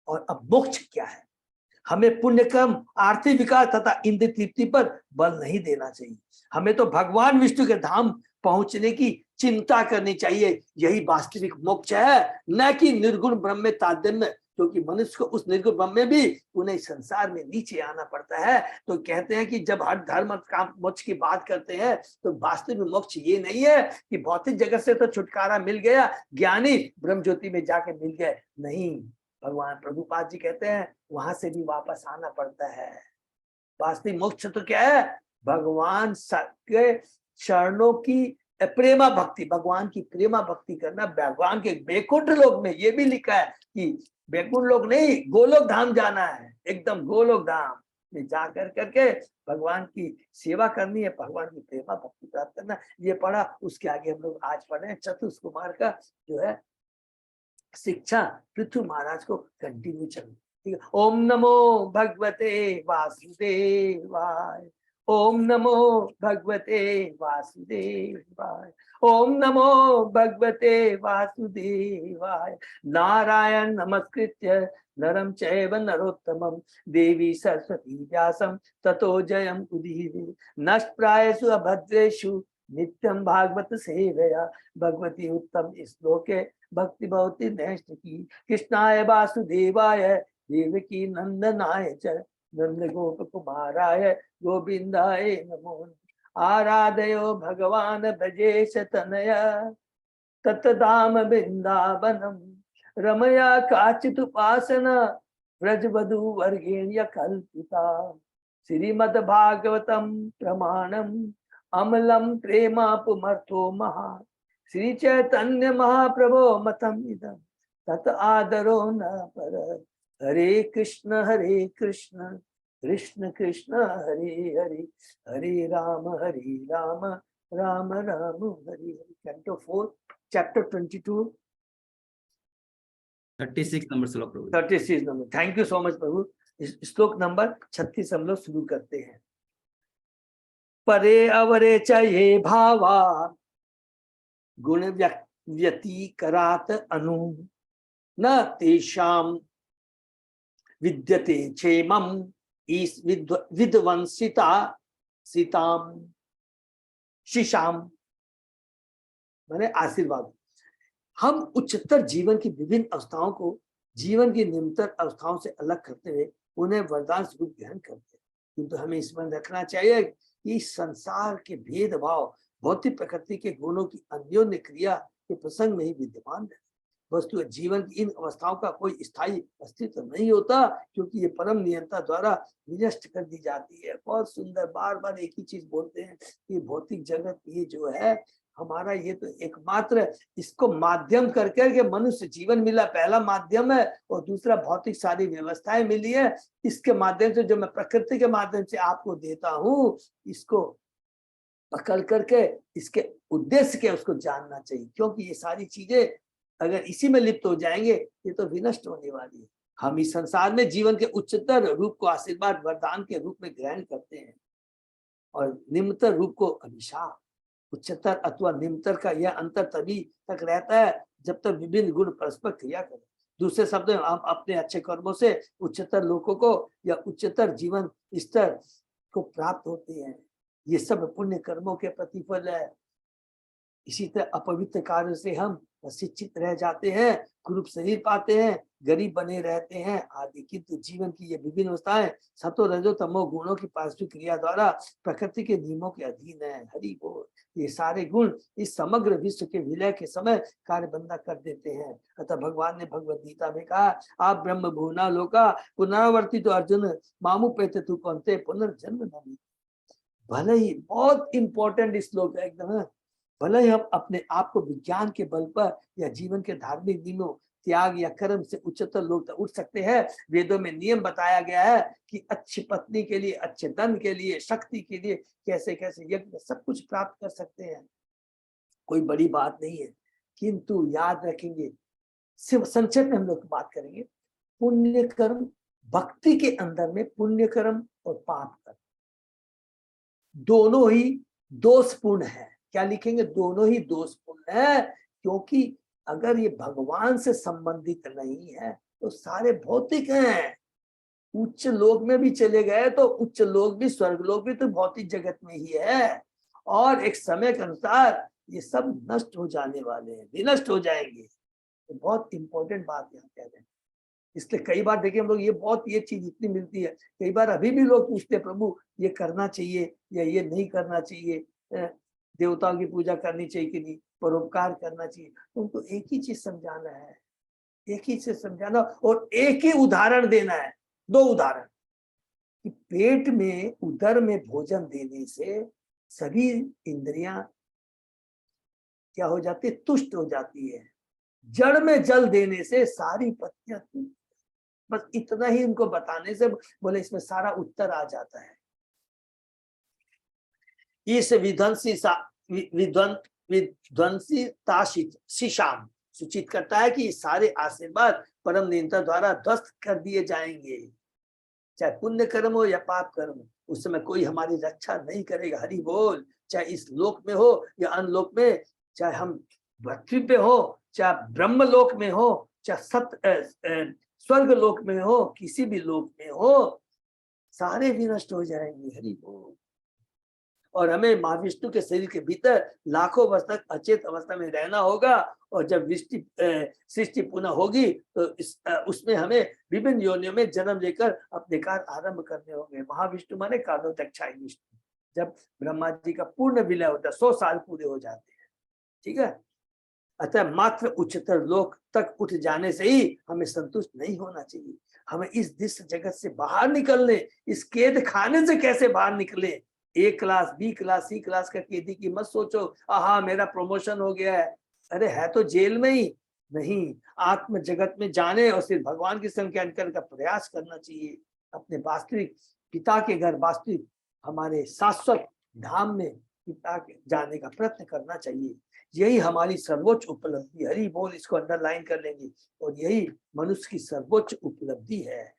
और अब मोक्ष क्या है? हमें पुण्य कर्म, आर्थिक विकास तथा इंद्रिय तृप्ति पर बल नहीं देना चाहिए। हमें तो भगवान विष्णु के धाम पहुंचने की चिंता करनी चाहिए। यही वास्तविक मोक्ष है, न कि निर्गुण ब्रह्म में तादात्म्य, क्योंकि मनुष्य को उस निर्गुण ब्रह्म में भी उन्हें संसार में नीचे आना पड़ता है। तो कहते हैं कि जब हर धर्म काम मोक्ष की बात करते हैं तो वास्तविक मोक्ष ये नहीं है कि भौतिक जगत से तो छुटकारा मिल गया, ज्ञानी ब्रह्म ज्योति में जाके मिल गए। नहीं, भगवान प्रभुपाद जी कहते हैं वहां से भी वापस आना पड़ता है। वास्तविक मोक्ष तो क्या है? भगवान के चरणों की प्रेमा भक्ति, भगवान की प्रेमा भक्ति करना। भगवान के वैकुंठ लोक में ये भी लिखा है कि वैकुंठ लोक नहीं, गोलोक धाम जाना है। एकदम गोलोक धाम में जाकर करके भगवान की सेवा करनी है, भगवान की प्रेमा भक्ति प्राप्त करना। ये पढ़ा। उसके आगे हम लोग आज पढ़े हैं चतुष कुमार का जो है शिक्षा, पृथ्वी महाराज को कंटिन्यू चलना। ठीक है। ओम नमो भगवते वासुदेवाय, ओम नमो भगवते वासुदेवाय, ओम नमो भगवते वासुदेवाय। नारायण नमस्कृत्य नरं चैव नरोत्तमं देवी सरस्वती व्यासं ततो जयम् उदीरये। नष्टप्रायेषु अभद्रेषु नित्यं भागवत सेवया भगवती उत्तम श्लोके भक्ति भवती नैष्ठ की। कृष्णाय वासुदेवाय देवकी नंदनाय च नंद गोप कुमाराय गोविंदाय नमो। आराधयो भगवान भजेश तनया तत्धाम वृंदावनम रमया काचित उपासना व्रजवधू वर्गेण्य कल्पिता। श्रीमद् भागवतम प्रमाणम अमलम प्रेमापुमर्थो महा श्री चैतन्य महाप्रभो मतम इदम तत आदरो न पर। Hare Krishna Krishna Krishna Hare Hare, Hare Ram Ram Ram Hare Hare. Canto 4 chapter 22 36 number श्लोक प्रभु। 36 number. Thank you so much प्रभु। श्लोक नंबर 36 हम लोग शुरू करते हैं। परे अवरे च ये भावा गुण व्यतिकरात अनु न तेषां विद्यते क्षेमं ईश विध्वंसिता सीताम शिशाम, माने आशीर्वाद। हम उच्चतर जीवन की विभिन्न अवस्थाओं को जीवन की निम्नतर अवस्थाओं से अलग करते हुए उन्हें वरदान स्वरूप ग्रहण करते हैं। किंतु हमें इसमें रखना चाहिए कि संसार के भेदभाव भौतिक प्रकृति के गुणों की अन्योन्य क्रिया के प्रसंग में ही विद्यमान है। वस्तु जीवन की इन अवस्थाओं का कोई स्थायी अस्तित्व नहीं होता, क्योंकि ये परम नियंत्रण द्वारा विनष्ट कर दी जाती है। बहुत सुंदर, बार बार एक ही चीज बोलते हैं कि भौतिक जगत ये जो है हमारा, ये तो एकमात्र इसको माध्यम करके के मनुष्य जीवन मिला, पहला माध्यम है। और दूसरा भौतिक सारी व्यवस्थाएं मिली है, इसके माध्यम से जो मैं प्रकृति के माध्यम से आपको देता हूँ, इसको पकड़ करके इसके उद्देश्य क्या उसको जानना चाहिए। क्योंकि ये सारी चीजें अगर इसी में लिप्त हो जाएंगे ये तो विनष्ट होने वाली है। हम इस संसार में जीवन के उच्चतर रूप को आशीर्वाद वरदान के रूप में ग्रहण करते हैं और निम्नतर रूप को अभिशाप। उच्चतर अथवा निम्नतर का यह अंतर तभी तक रहता है जब तक विभिन्न गुण परस्पर क्रिया करें। दूसरे शब्द में हम अपने अच्छे कर्मों से उच्चतर लोकों को या उच्चतर जीवन स्तर को प्राप्त होते हैं। ये सब पुण्य कर्मों के प्रतिफल है। इसी तरह अपवित्र कार्य से हम शिक्षित रह जाते हैं, कुरूप शरीर पाते हैं, गरीब बने रहते हैं आदि। किंतु जीवन की ये विभिन्न अवस्थाएं सतो रजो तमो गुणों की पार्श्विक क्रिया द्वारा प्रकृति के नियमों के अधीन है। हरि बोल। ये सारे गुण इस समग्र विश्व के विलय के समय कार्य बंदा कर देते हैं। अतः भगवान ने भगवद गीता में कहा, आप ब्रह्म भुवना लोका पुनरावर्ती तो अर्जुन मामू पेते तू कौनते पुनर्जन्म नहीं। भले ही बहुत इंपॉर्टेंट श्लोक है एकदम। भले ही हम अपने आप को विज्ञान के बल पर या जीवन के धार्मिक नियमों त्याग या कर्म से उच्चतर लोक तक उठ सकते हैं। वेदों में नियम बताया गया है कि अच्छी पत्नी के लिए, अच्छे धन के लिए, शक्ति के लिए कैसे कैसे यज्ञ सब कुछ प्राप्त कर सकते हैं। कोई बड़ी बात नहीं है। किंतु याद रखेंगे, सिर्फ संक्षेप में हम लोग बात करेंगे, पुण्य कर्म भक्ति के अंदर में पुण्य कर्म और पाप कर्म दोनों ही दोषपूर्ण है। क्या लिखेंगे? दोनों ही दोषपूर्ण है। क्योंकि अगर ये भगवान से संबंधित नहीं है तो सारे भौतिक हैं। उच्च लोक में भी चले गए तो उच्च लोक भी, स्वर्ग लोक भी तो भौतिक जगत में ही है। और एक समय के अनुसार ये सब नष्ट हो जाने वाले हैं, विनष्ट हो जाएंगे। तो बहुत इंपॉर्टेंट बात यहाँ कह रहे हैं। इसलिए कई बार देखिए हम लोग ये चीज इतनी मिलती है। कई बार अभी भी लोग पूछते हैं, प्रभु ये करना चाहिए या ये नहीं करना चाहिए, देवताओं की पूजा करनी चाहिए कि नहीं, परोपकार करना चाहिए। तो उनको एक ही चीज समझाना है, एक ही चीज समझाना और एक ही उदाहरण देना है। दो उदाहरण कि पेट में, उदर में भोजन देने से सभी इंद्रियां क्या हो जाती है? तुष्ट हो जाती है। जड़ में जल देने से सारी पत्तियां, बस इतना ही उनको बताने से बोले इसमें सारा उत्तर आ जाता है। इस विध्वंसिता शिशाम सूचित करता है कि सारे आशीर्वाद परम नियंत्रण द्वारा ध्वस्त कर दिए जाएंगे। चाहे पुण्य कर्म हो या पाप कर्म, उस समय कोई हमारी रक्षा नहीं करेगा। हरि बोल। चाहे इस लोक में हो या अन्य लोक में, चाहे हम पृथ्वी पे हो, चाहे ब्रह्म लोक में हो, चाहे स्वर्ग लोक में हो, किसी भी लोक में हो, सारे विनष्ट हो जाएंगे। हरि बोल। और हमें महाविष्णु के शरीर के भीतर लाखों वर्ष तक अचेत अवस्था में रहना होगा। और जब सृष्टि पुनः होगी तो उसमें हमें विभिन्न योनियों में जन्म लेकर अपने कार्य आरंभ करने होंगे। महाविष्णु माने कालोदक्षाई विष्णु। जब ब्रह्मा जी का पूर्ण विलय होता है, 100 साल पूरे हो जाते हैं। ठीक है। अतः मात्र उच्चतर लोक तक उठ जाने से ही हमें संतुष्ट नहीं होना चाहिए। हमें इस दृश्य जगत से बाहर निकलने, इस कैद खाने से कैसे बाहर निकले। A class, B class, C class का कैदी की मत सोचो, आहा मेरा प्रमोशन हो गया है। अरे है तो जेल में ही। नहीं, आत्म जगत में जाने और सिर्फ भगवान की संख्या करने का प्रयास करना चाहिए। अपने वास्तविक पिता के घर, वास्तविक हमारे शाश्वत धाम में पिता के जाने का प्रयत्न करना चाहिए। यही हमारी सर्वोच्च उपलब्धि। हरि बोल। इसको अंडरलाइन कर लेंगे। और यही मनुष्य की सर्वोच्च उपलब्धि है।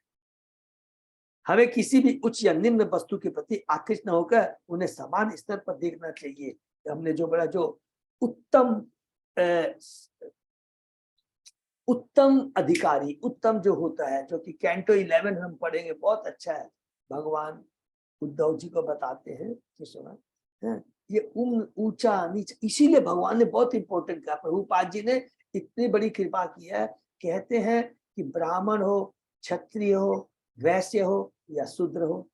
हमें किसी भी उच्च या निम्न वस्तु के प्रति आकृष्ट न होकर उन्हें समान स्तर पर देखना चाहिए। हमने जो बड़ा जो उत्तम अधिकारी, उत्तम जो होता है, जो कि कैंटो 11 हम पढ़ेंगे, बहुत अच्छा है। भगवान उद्धव जी को बताते हैं कि सुना है, ये ऊंचा नीचा, इसीलिए भगवान ने बहुत इंपॉर्टेंट कहा। प्रभुपाद जी ने इतनी बड़ी कृपा की है। कहते हैं कि ब्राह्मण हो, क्षत्रिय हो, वैश्य हो या शूद्र हो,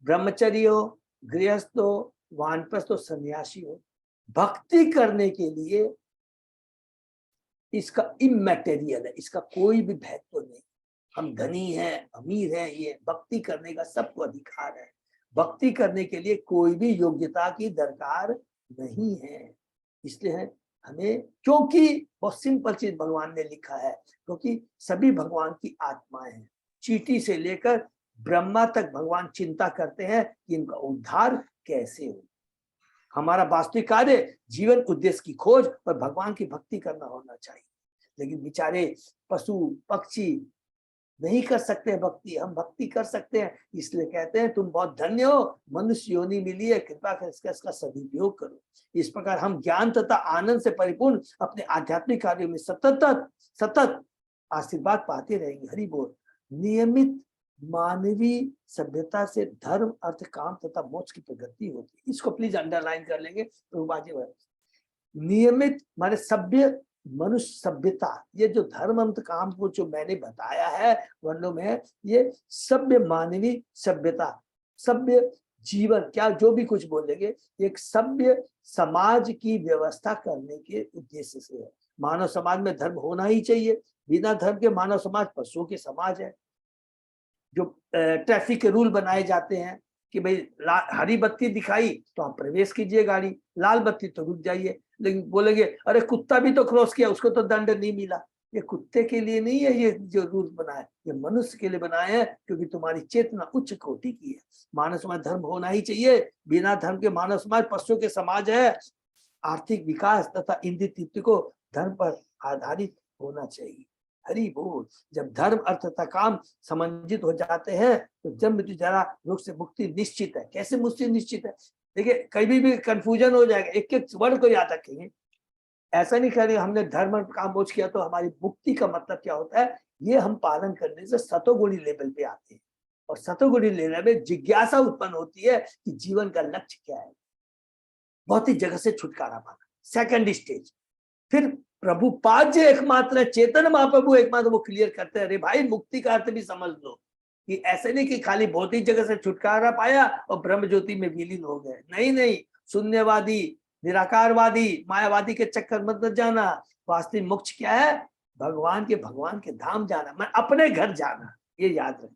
ब्रह्मचर्य हो, गृहस्थ हो, वानप्रस्थ हो, सन्यासी हो, भक्ति करने के लिए इसका इमैटेरियल है, इसका कोई भी महत्व नहीं। हम धनी हैं, अमीर हैं, ये भक्ति करने का सबको अधिकार है। भक्ति करने के लिए कोई भी योग्यता की दरकार नहीं है। इसलिए हमें, क्योंकि बहुत सिंपल चीज भगवान ने लिखा है, क्योंकि सभी भगवान की आत्माएं हैं। चींटी से लेकर ब्रह्मा तक भगवान चिंता करते हैं कि इनका उद्धार कैसे हो। हमारा वास्तविक कार्य जीवन उद्देश्य की खोज और भगवान की भक्ति करना होना चाहिए। लेकिन बेचारे पशु पक्षी नहीं कर सकते भक्ति, हम भक्ति कर सकते हैं। इसलिए कहते हैं तुम बहुत धन्य हो, मनुष्य योनि मिली है, कृपा कर इसका सदुपयोग करो। इस प्रकार हम ज्ञान तथा आनंद से परिपूर्ण अपने आध्यात्मिक कार्यों में सतत सतत आशीर्वाद पाते रहेंगे। हरि बोल। नियमित मानवीय सभ्यता से धर्म, अर्थ, काम तथा मोक्ष की प्रगति होती है। इसको प्लीज अंडरलाइन कर लेंगे। तो नियमित माने सभ्य, मनुष्य सभ्यता, ये जो धर्म, अर्थ, काम को जो मैंने बताया है वर्णों में, ये सभ्य मानवीय सभ्यता, सभ्य जीवन, क्या जो भी कुछ बोलेंगे, एक सभ्य समाज की व्यवस्था करने के उद्देश्य से है। मानव समाज में धर्म होना ही चाहिए। बिना धर्म के मानव समाज पशुओं के समाज है। जो ट्रैफिक के रूल बनाए जाते हैं कि भाई हरी बत्ती दिखाई तो आप प्रवेश कीजिए गाड़ी, लाल बत्ती तो रुक जाइए। लेकिन बोलेंगे अरे कुत्ता भी तो क्रॉस किया, उसको तो दंड नहीं मिला। ये कुत्ते के लिए नहीं है, ये जो रूल बनाए, ये मनुष्य के लिए बनाए हैं, क्योंकि तुम्हारी चेतना उच्च कोटि की है। मानव समाज धर्म होना ही चाहिए। बिना धर्म के मानव समाज पशुओं के समाज है। आर्थिक विकास तथा इंद्रिय तृप्ति को धर्म पर आधारित होना चाहिए। हरि बोल। जब धर्म, अर्थ तथा काम समन्वित हो जाते हैं तो जन्म, मृत्यु, जरा, रोग से मुक्ति निश्चित है। कैसे मुक्ति निश्चित है? देखिए कभी भी कंफ्यूजन हो जाएगा, एक एक वर्ड को याद रखेंगे। ऐसा नहीं करेंगे हमने धर्म और काम मोक्ष किया तो हमारी मुक्ति का मतलब क्या होता है, ये हम पालन करने से सतोगुणी लेवल पे आते हैं। और सतोगुणी लेवल में जिज्ञासा उत्पन्न होती है कि जीवन का लक्ष्य क्या है, भौतिक जगत से छुटकारा पाना, सेकंड स्टेज। फिर प्रभु पाज्य एकमात्र चेतन महाप्रभु एकमात्र, वो क्लियर करते हैं, अरे भाई मुक्ति का अर्थ भी समझ लो कि ऐसे नहीं कि खाली भौतिक जगत से छुटकारा पाया और ब्रह्म ज्योति में विलीन हो गए। नहीं नहीं, शून्यवादी, निराकारवादी, मायावादी के चक्कर मत जाना। वास्तविक मोक्ष क्या है? भगवान के धाम जाना, मैं अपने घर जाना, ये याद रखें।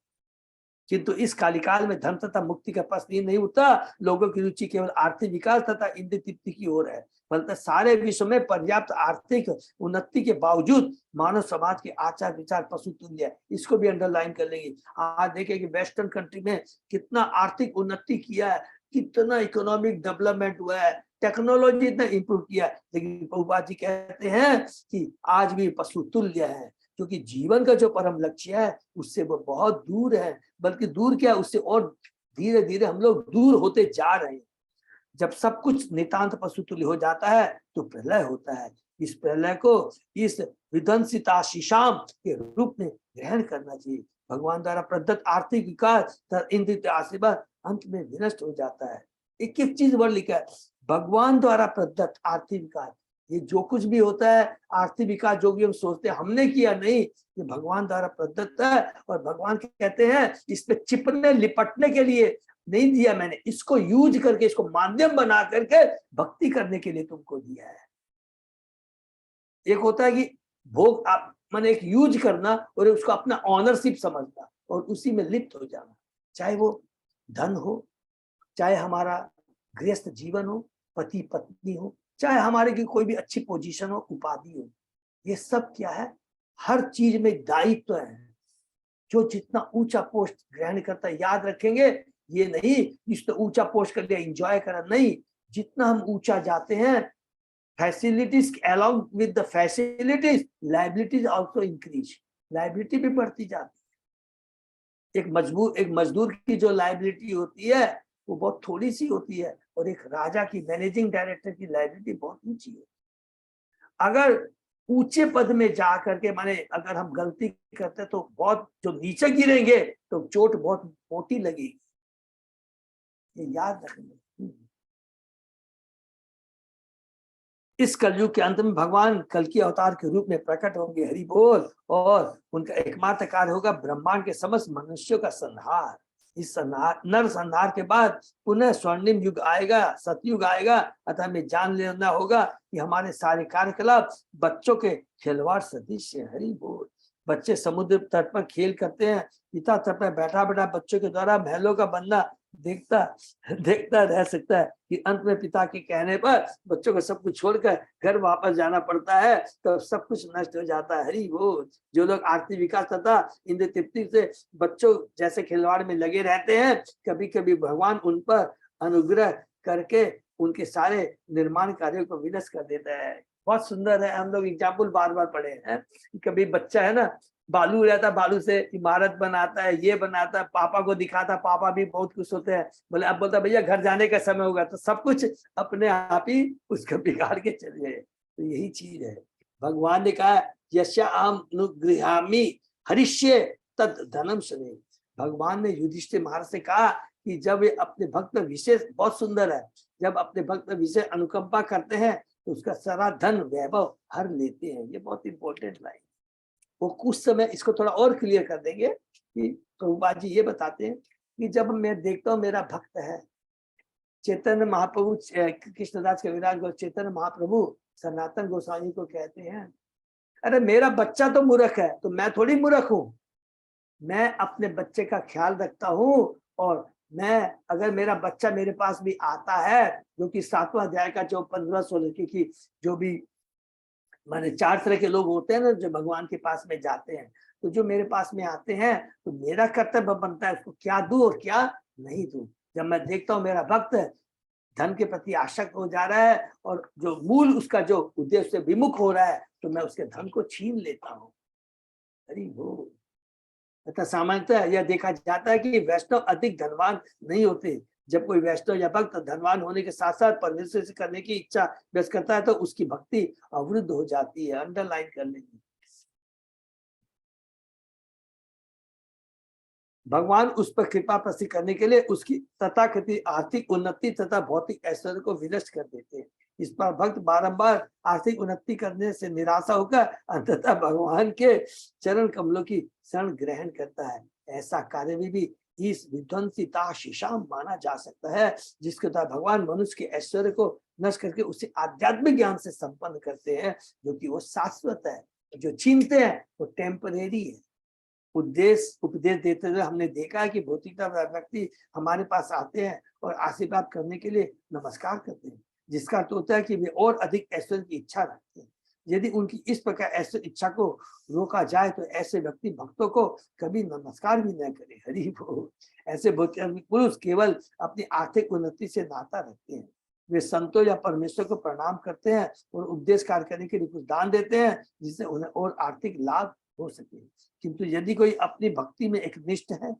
किंतु इस कालिकाल में धर्म तथा मुक्ति का प्रश्न नहीं उठता। लोगों की रुचि केवल आर्थिक विकास तथा इंद्रिय तृप्ति की ओर है। बल्कि सारे विश्व में पर्याप्त आर्थिक उन्नति के बावजूद मानव समाज के आचार विचार पशु तुल्य है। इसको भी अंडरलाइन कर लेंगे। आज देखें कि वेस्टर्न कंट्री में कितना आर्थिक उन्नति किया है, कितना इकोनॉमिक डेवलपमेंट हुआ है, टेक्नोलॉजी इतना इंप्रूव किया है, लेकिन प्रभुपाद जी कहते हैं कि आज भी पशु तुल्य है। क्योंकि जीवन का जो परम लक्ष्य है उससे वो बहुत दूर है। बल्कि दूर क्या, उससे और धीरे धीरे हम लोग दूर होते जा रहे हैं। जब सब कुछ नितांत पशुतुल्य हो जाता है तो प्रलय होता है। इस प्रलय को इस विध्वंसिताशीशाम के रूप में ग्रहण करना चाहिए। भगवान द्वारा प्रदत्त आर्थिक विकास इंद्रिय आशीर्वाद अंत में विनष्ट हो जाता है। एक एक चीज वर्ड लिखा है, भगवान द्वारा प्रदत्त आर्थिक विकास। ये जो कुछ भी होता है आर्थिक विकास, जो भी हम सोचते हैं हमने किया नहीं, ये भगवान द्वारा प्रदत्त है। और भगवान कहते हैं इस पे चिपने लिपटने के लिए नहीं दिया मैंने, इसको यूज करके, इसको माध्यम बना करके भक्ति करने के लिए तुमको दिया है। एक होता है कि भोग मैंने एक यूज करना और उसको अपना ऑनरशिप समझना और उसी में लिप्त हो जाना। चाहे वो धन हो, चाहे हमारा गृहस्थ जीवन हो, पति पत्नी हो, चाहे हमारे की कोई भी अच्छी पोजीशन हो, उपाधि हो, ये सब क्या है, हर चीज में दायित्व है। जो जितना ऊंचा पोस्ट ग्रहण करता है, याद रखेंगे, ये नहीं जिसने ऊंचा पोस्ट कर लिया एंजॉय करा, नहीं। जितना हम ऊंचा जाते हैं, facilities along with the facilities, liabilities also increase, liability भी बढ़ती जाती है। एक मजदूर की जो लायबिलिटी होती है वो बहुत थोड़ी सी होती है, और एक राजा की, मैनेजिंग डायरेक्टर की लायबिलिटी बहुत ऊंची है। अगर ऊंचे पद में जा करके, माने अगर हम गलती करते तो बहुत जो नीचे गिरेंगे तो चोट बहुत मोटी लगेगी, ये याद रखेंगे। इस कलयुग के अंत में भगवान कल की अवतार के रूप में प्रकट होंगे। हरि बोल। और उनका एकमात्र कार्य होगा ब्रह्मांड के समस्त मनुष्यों का संहार। इस नर संहार के बाद पुनः स्वर्णिम युग आएगा, सतयुग आएगा। अतः हमें जान लेना होगा कि हमारे सारे कार्यकलाप बच्चों के खिलवाड़ सदृश है। हरि बोल। बच्चे समुद्र तट पर खेल करते हैं, पिता तट पर बैठा बैठा बच्चों के द्वारा महलों का बनना देखता रह सकता है कि अंत में पिता के कहने पर बच्चों को सब कुछ छोड़कर घर वापस जाना पड़ता है, तो सब कुछ नष्ट हो जाता है। हरि बोल। जो लोग आर्थिक विकास तथा इंद्रिय तृप्ति से बच्चों जैसे खिलवाड़ में लगे रहते हैं, कभी कभी भगवान उन पर अनुग्रह करके उनके सारे निर्माण कार्यों को विनष्ट कर देता है। बहुत सुंदर है। हम लोग एग्जाम्पल बार बार पढ़े हैं कि कभी बच्चा है ना, बालू रहता है, बालू से इमारत बनाता है, ये बनाता है, पापा को दिखाता, पापा भी बहुत खुश होते हैं। बोले अब बोलता भैया घर जाने का समय होगा, तो सब कुछ अपने आप ही उसको बिगाड़ के चले गए। तो यही चीज है, भगवान ने कहा यशा आम अनुगृहामि हरिष्ये तद धनम शनि। भगवान ने युधिष्ठिर महाराज से कहा कि जब ये अपने भक्त विशेष, बहुत सुंदर है, जब अपने भक्त विशेष अनुकंपा करते हैं तो उसका सारा धन वैभव हर लेते हैं। ये बहुत इंपॉर्टेंट लाइन। वो कुछ समय इसको थोड़ा और क्लियर कर देंगे कि प्रभुपाद जी ये बताते हैं कि जब मैं देखता हूँ मेरा भक्त है, चैतन्य महाप्रभु, कृष्णदास कविराज को चैतन्य महाप्रभु सनातन गोस्वामी को कहते हैं, अरे मेरा बच्चा तो मूर्ख है, तो मैं थोड़ी मूर्ख हूँ, मैं अपने बच्चे का ख्याल रखता हूँ। और मैं, अगर मेरा बच्चा मेरे पास भी आता है, जो कि 7वां अध्याय का जो 15-16 की जो भी माने 4 तरह के लोग होते हैं ना जो भगवान के पास में जाते हैं, तो जो मेरे पास में आते हैं तो मेरा कर्तव्य बनता है उसको क्या दूं और क्या नहीं दूं। जब मैं देखता हूँ मेरा भक्त धन के प्रति आसक्त हो जा रहा है और जो मूल उसका जो उद्देश्य से विमुख हो रहा है, तो मैं उसके धन को छीन लेता हूँ। अरे वो तथा सामान्यतः यह देखा जाता है कि वैष्णव अधिक धनवान नहीं होते। जब कोई वैष्णव या भक्त धनवान होने के साथ साथ परमेश्वर से करने की इच्छा व्यक्त करता है तो उसकी भक्ति अवरुद्ध हो जाती है। अंडरलाइन कर लेंगे। भगवान उस पर कृपा प्रसिद्ध करने के लिए उसकी तथाकथित आर्थिक उन्नति तथा भौतिक ऐश्वर्य को विनष्ट कर देते हैं। इस पर भक्त बारंबार आर्थिक उन्नति करने से निराशा होकर अंततः भगवान के चरण कमलों की शरण ग्रहण करता है। ऐसा कार्य भी इस विध्वंसिता शीशाम माना जा सकता है, जिसके द्वारा भगवान मनुष्य के ऐश्वर्य को नष्ट करके उसे आध्यात्मिक ज्ञान से संपन्न करते हैं, जो कि वो शाश्वत है। जो छीनते हैं वो टेम्परेरी है। उपदेश देते हुए हमने देखा है कि भौतिकता व्यक्ति हमारे पास आते हैं और आशीर्वाद करने के लिए नमस्कार करते हैं, जिसका अर्थ होता है कि वे और अधिक ऐश्वर्य की इच्छा रखते हैं। यदि उनकी इस प्रकार ऐश्वर्य इच्छा को रोका जाए तो ऐसे व्यक्ति भक्तों को कभी नमस्कार भी न करे। हरि बोल। ऐसे पुरुष केवल अपनी आर्थिक उन्नति से नाता रखते हैं। वे संतों या परमेश्वर को प्रणाम करते हैं और उपदेश कार्य करने के लिए कुछ दान देते हैं, जिससे उन्हें और आर्थिक लाभ हो सके। किंतु यदि कोई अपनी भक्ति में एक निष्ठ है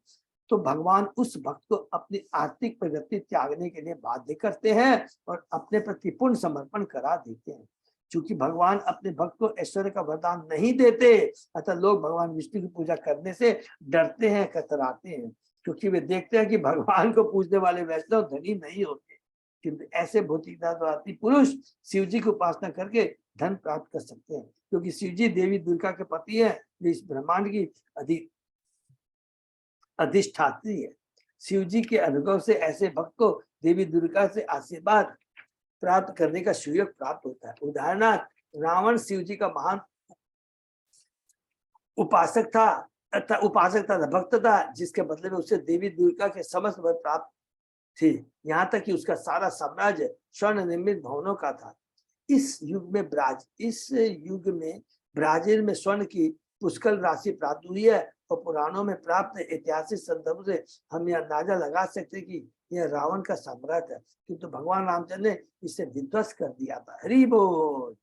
तो भगवान उस भक्त को अपनी आर्थिक प्रगति त्यागने के लिए बाध्य करते हैं और अपने प्रति पूर्ण समर्पण करा देते हैं। क्योंकि भगवान अपने भक्त को ऐश्वर्य का वरदान नहीं देते, अतः लोग भगवान विष्णु की पूजा करने से डरते हैं, कतराते हैं, क्योंकि वे देखते हैं कि भगवान को पूजने वाले वैष्णव धनी नहीं होते। किंतु ऐसे भौतिकतावादी पुरुष शिव जी की उपासना करके धन प्राप्त कर सकते हैं, क्योंकि शिव जी देवी दुर्गा के पति है, वे इस ब्रह्मांड की अधिष्ठात्री है। शिव जी के अनुग्रह से ऐसे भक्त को देवी दुर्गा से आशीर्वाद प्राप्त करने का सुयोग प्राप्त होता है। उदाहरणार्थ रावण शिव जी का महान उपासक था, भक्त था, जिसके बदले में उसे देवी दुर्गा के समस्त वर प्राप्त थे। यहाँ तक कि उसका सारा साम्राज्य स्वर्ण निर्मित भवनों का था। इस युग में ब्राजील में स्वर्ण की पुष्कल राशि प्राप्त हुई है और पुराणों में प्राप्त ऐतिहासिक संदर्भ से हम यह अंदाजा लगा सकते कि यह रावण का साम्राज्य है, किंतु भगवान रामचंद्र ने इसे विध्वस्त कर दिया था। हरि बोल।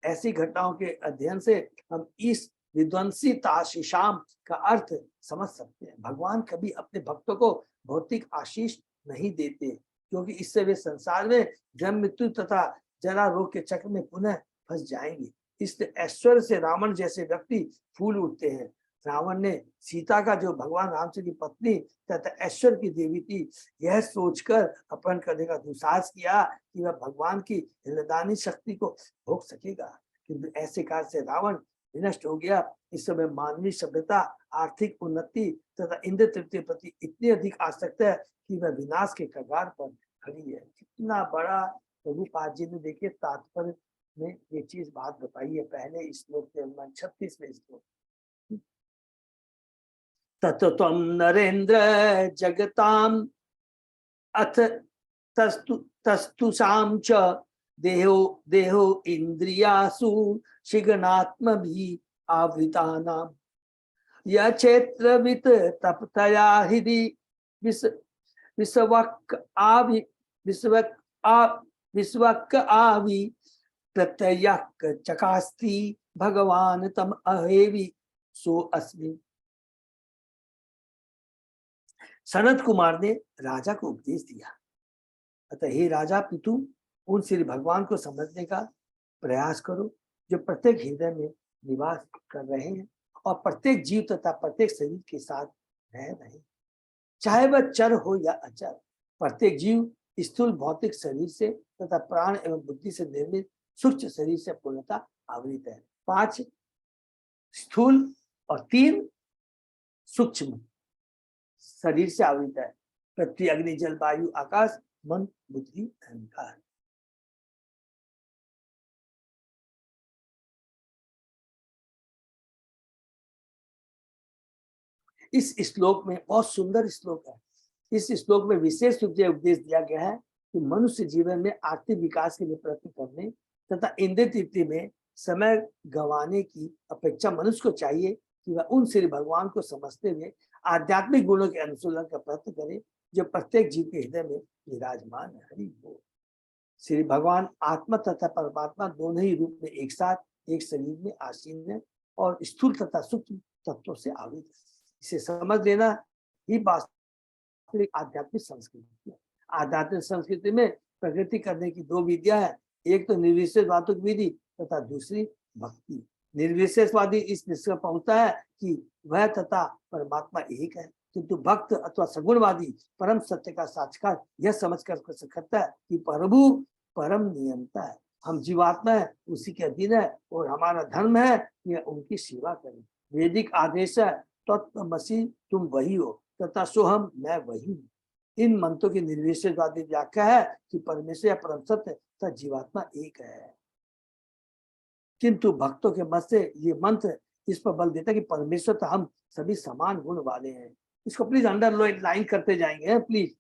ऐसी घटनाओं के अध्ययन से हम इस विध्वंसी ताशीशाम का अर्थ समझ सकते हैं। भगवान कभी अपने भक्तों को भौतिक आशीष नहीं देते, क्योंकि इससे वे संसार में जन्म मृत्यु तथा जरा रोग के चक्र में पुनः फंस जाएंगे। इसलिए ऐश्वर्य से रावण जैसे व्यक्ति फूल उठते हैं। रावण ने सीता का जो भगवान रामचंद्र की पत्नी तथा ऐश्वर्य की देवी थी, यह सोचकर अपहरण करने का दुस्साहस किया कि वह भगवान की हृदयदानी शक्ति को भोग सकेगा, किंतु ऐसे कार्य से रावण विनष्ट हो गया। इस समय मानवीय सभ्यता आर्थिक उन्नति तथा इंद्र तृप्ति प्रति इतनी अधिक आसक्त है कि वह विनाश के कगार पर खड़ी है। कितना बड़ा प्रभुपाद जी ने देखिए तात्पर्य में ये चीज बात बताई है पहले श्लोक के 36वें श्लोक। तत्त्वं नरेंद्र जगताम अथ तस्तुषां च देहो इंद्रियासु शिगनात्म भी आवृतानां यह क्षेत्रवित तपतया हृदि विश्वक आवी प्रत्ययक चकास्ति भगवान तम अहेवि सो अस्मि। सनत कुमार ने राजा को उपदेश दिया, अतः हे राजा पितु, उन श्री भगवान को समझने का प्रयास करो जो प्रत्येक हृदय में निवास कर रहे हैं और प्रत्येक जीव तथा प्रत्येक शरीर के साथ रह रहे हैं, चाहे वह चर हो या अचर। प्रत्येक जीव स्थूल भौतिक शरीर से तथा प्राण एवं बुद्धि से निर्मित सूक्ष्म शरीर से पूर्णतः आवृत है। 5 स्थूल और 3 सूक्ष्म शरीर से आवृत है। पृथ्वी, अग्नि, जल, वायु, आकाश, मन, बुद्धि, अहंकार। इस श्लोक में बहुत सुंदर श्लोक है। इस श्लोक में विशेष रूप से उपदेश दिया गया है कि मनुष्य जीवन में आर्थिक विकास के लिए प्रयत्न करने तथा इंद्रिय तृप्ति में समय गंवाने की अपेक्षा मनुष्य को चाहिए कि वह उन श्री भगवान को समझते हुए आध्यात्मिक गुणों के अनुशीलन का प्रयत्न करे जो प्रत्येक जीव के हृदय में विराजमान है। हरि बोल। श्री भगवान आत्मा तथा परमात्मा दोनों ही रूप में एक साथ एक शरीर में आसीन है और स्थूल तथा सूक्ष्म तत्वों से आवृत है। इसे समझ लेना ही वास्तविक आध्यात्मिक संस्कृति है। आध्यात्मिक संस्कृति में प्रगति करने की 2 विधियां हैं, एक तो निर्विशेषवादी विधि तथा दूसरी भक्ति। निर्विशेषवादी इस निष्कर्ष पहुंचता है कि वह तथा परमात्मा एक है, किंतु भक्त अथवा सगुणवादी परम सत्य का साक्षात्कार यह समझ कर सकता है कि प्रभु परम नियंता है, हम जीवात्मा है, उसी के अधीन है और हमारा धर्म है कि उनकी सेवा करें। वैदिक आदेश है तत्वमसि तुम वही हो तथा सोहम मैं वही हूँ। इन मंत्रों की निर्विशेषवादी व्याख्या है कि परमेश्वर या परम सत्य तथा जीवात्मा एक है, किंतु भक्तों के मत से ये मंत्र इस पर बल देता है कि परमेश्वर तो हम सभी समान गुण वाले हैं। इसको प्लीज अंडरलाइन करते जाएंगे प्लीज।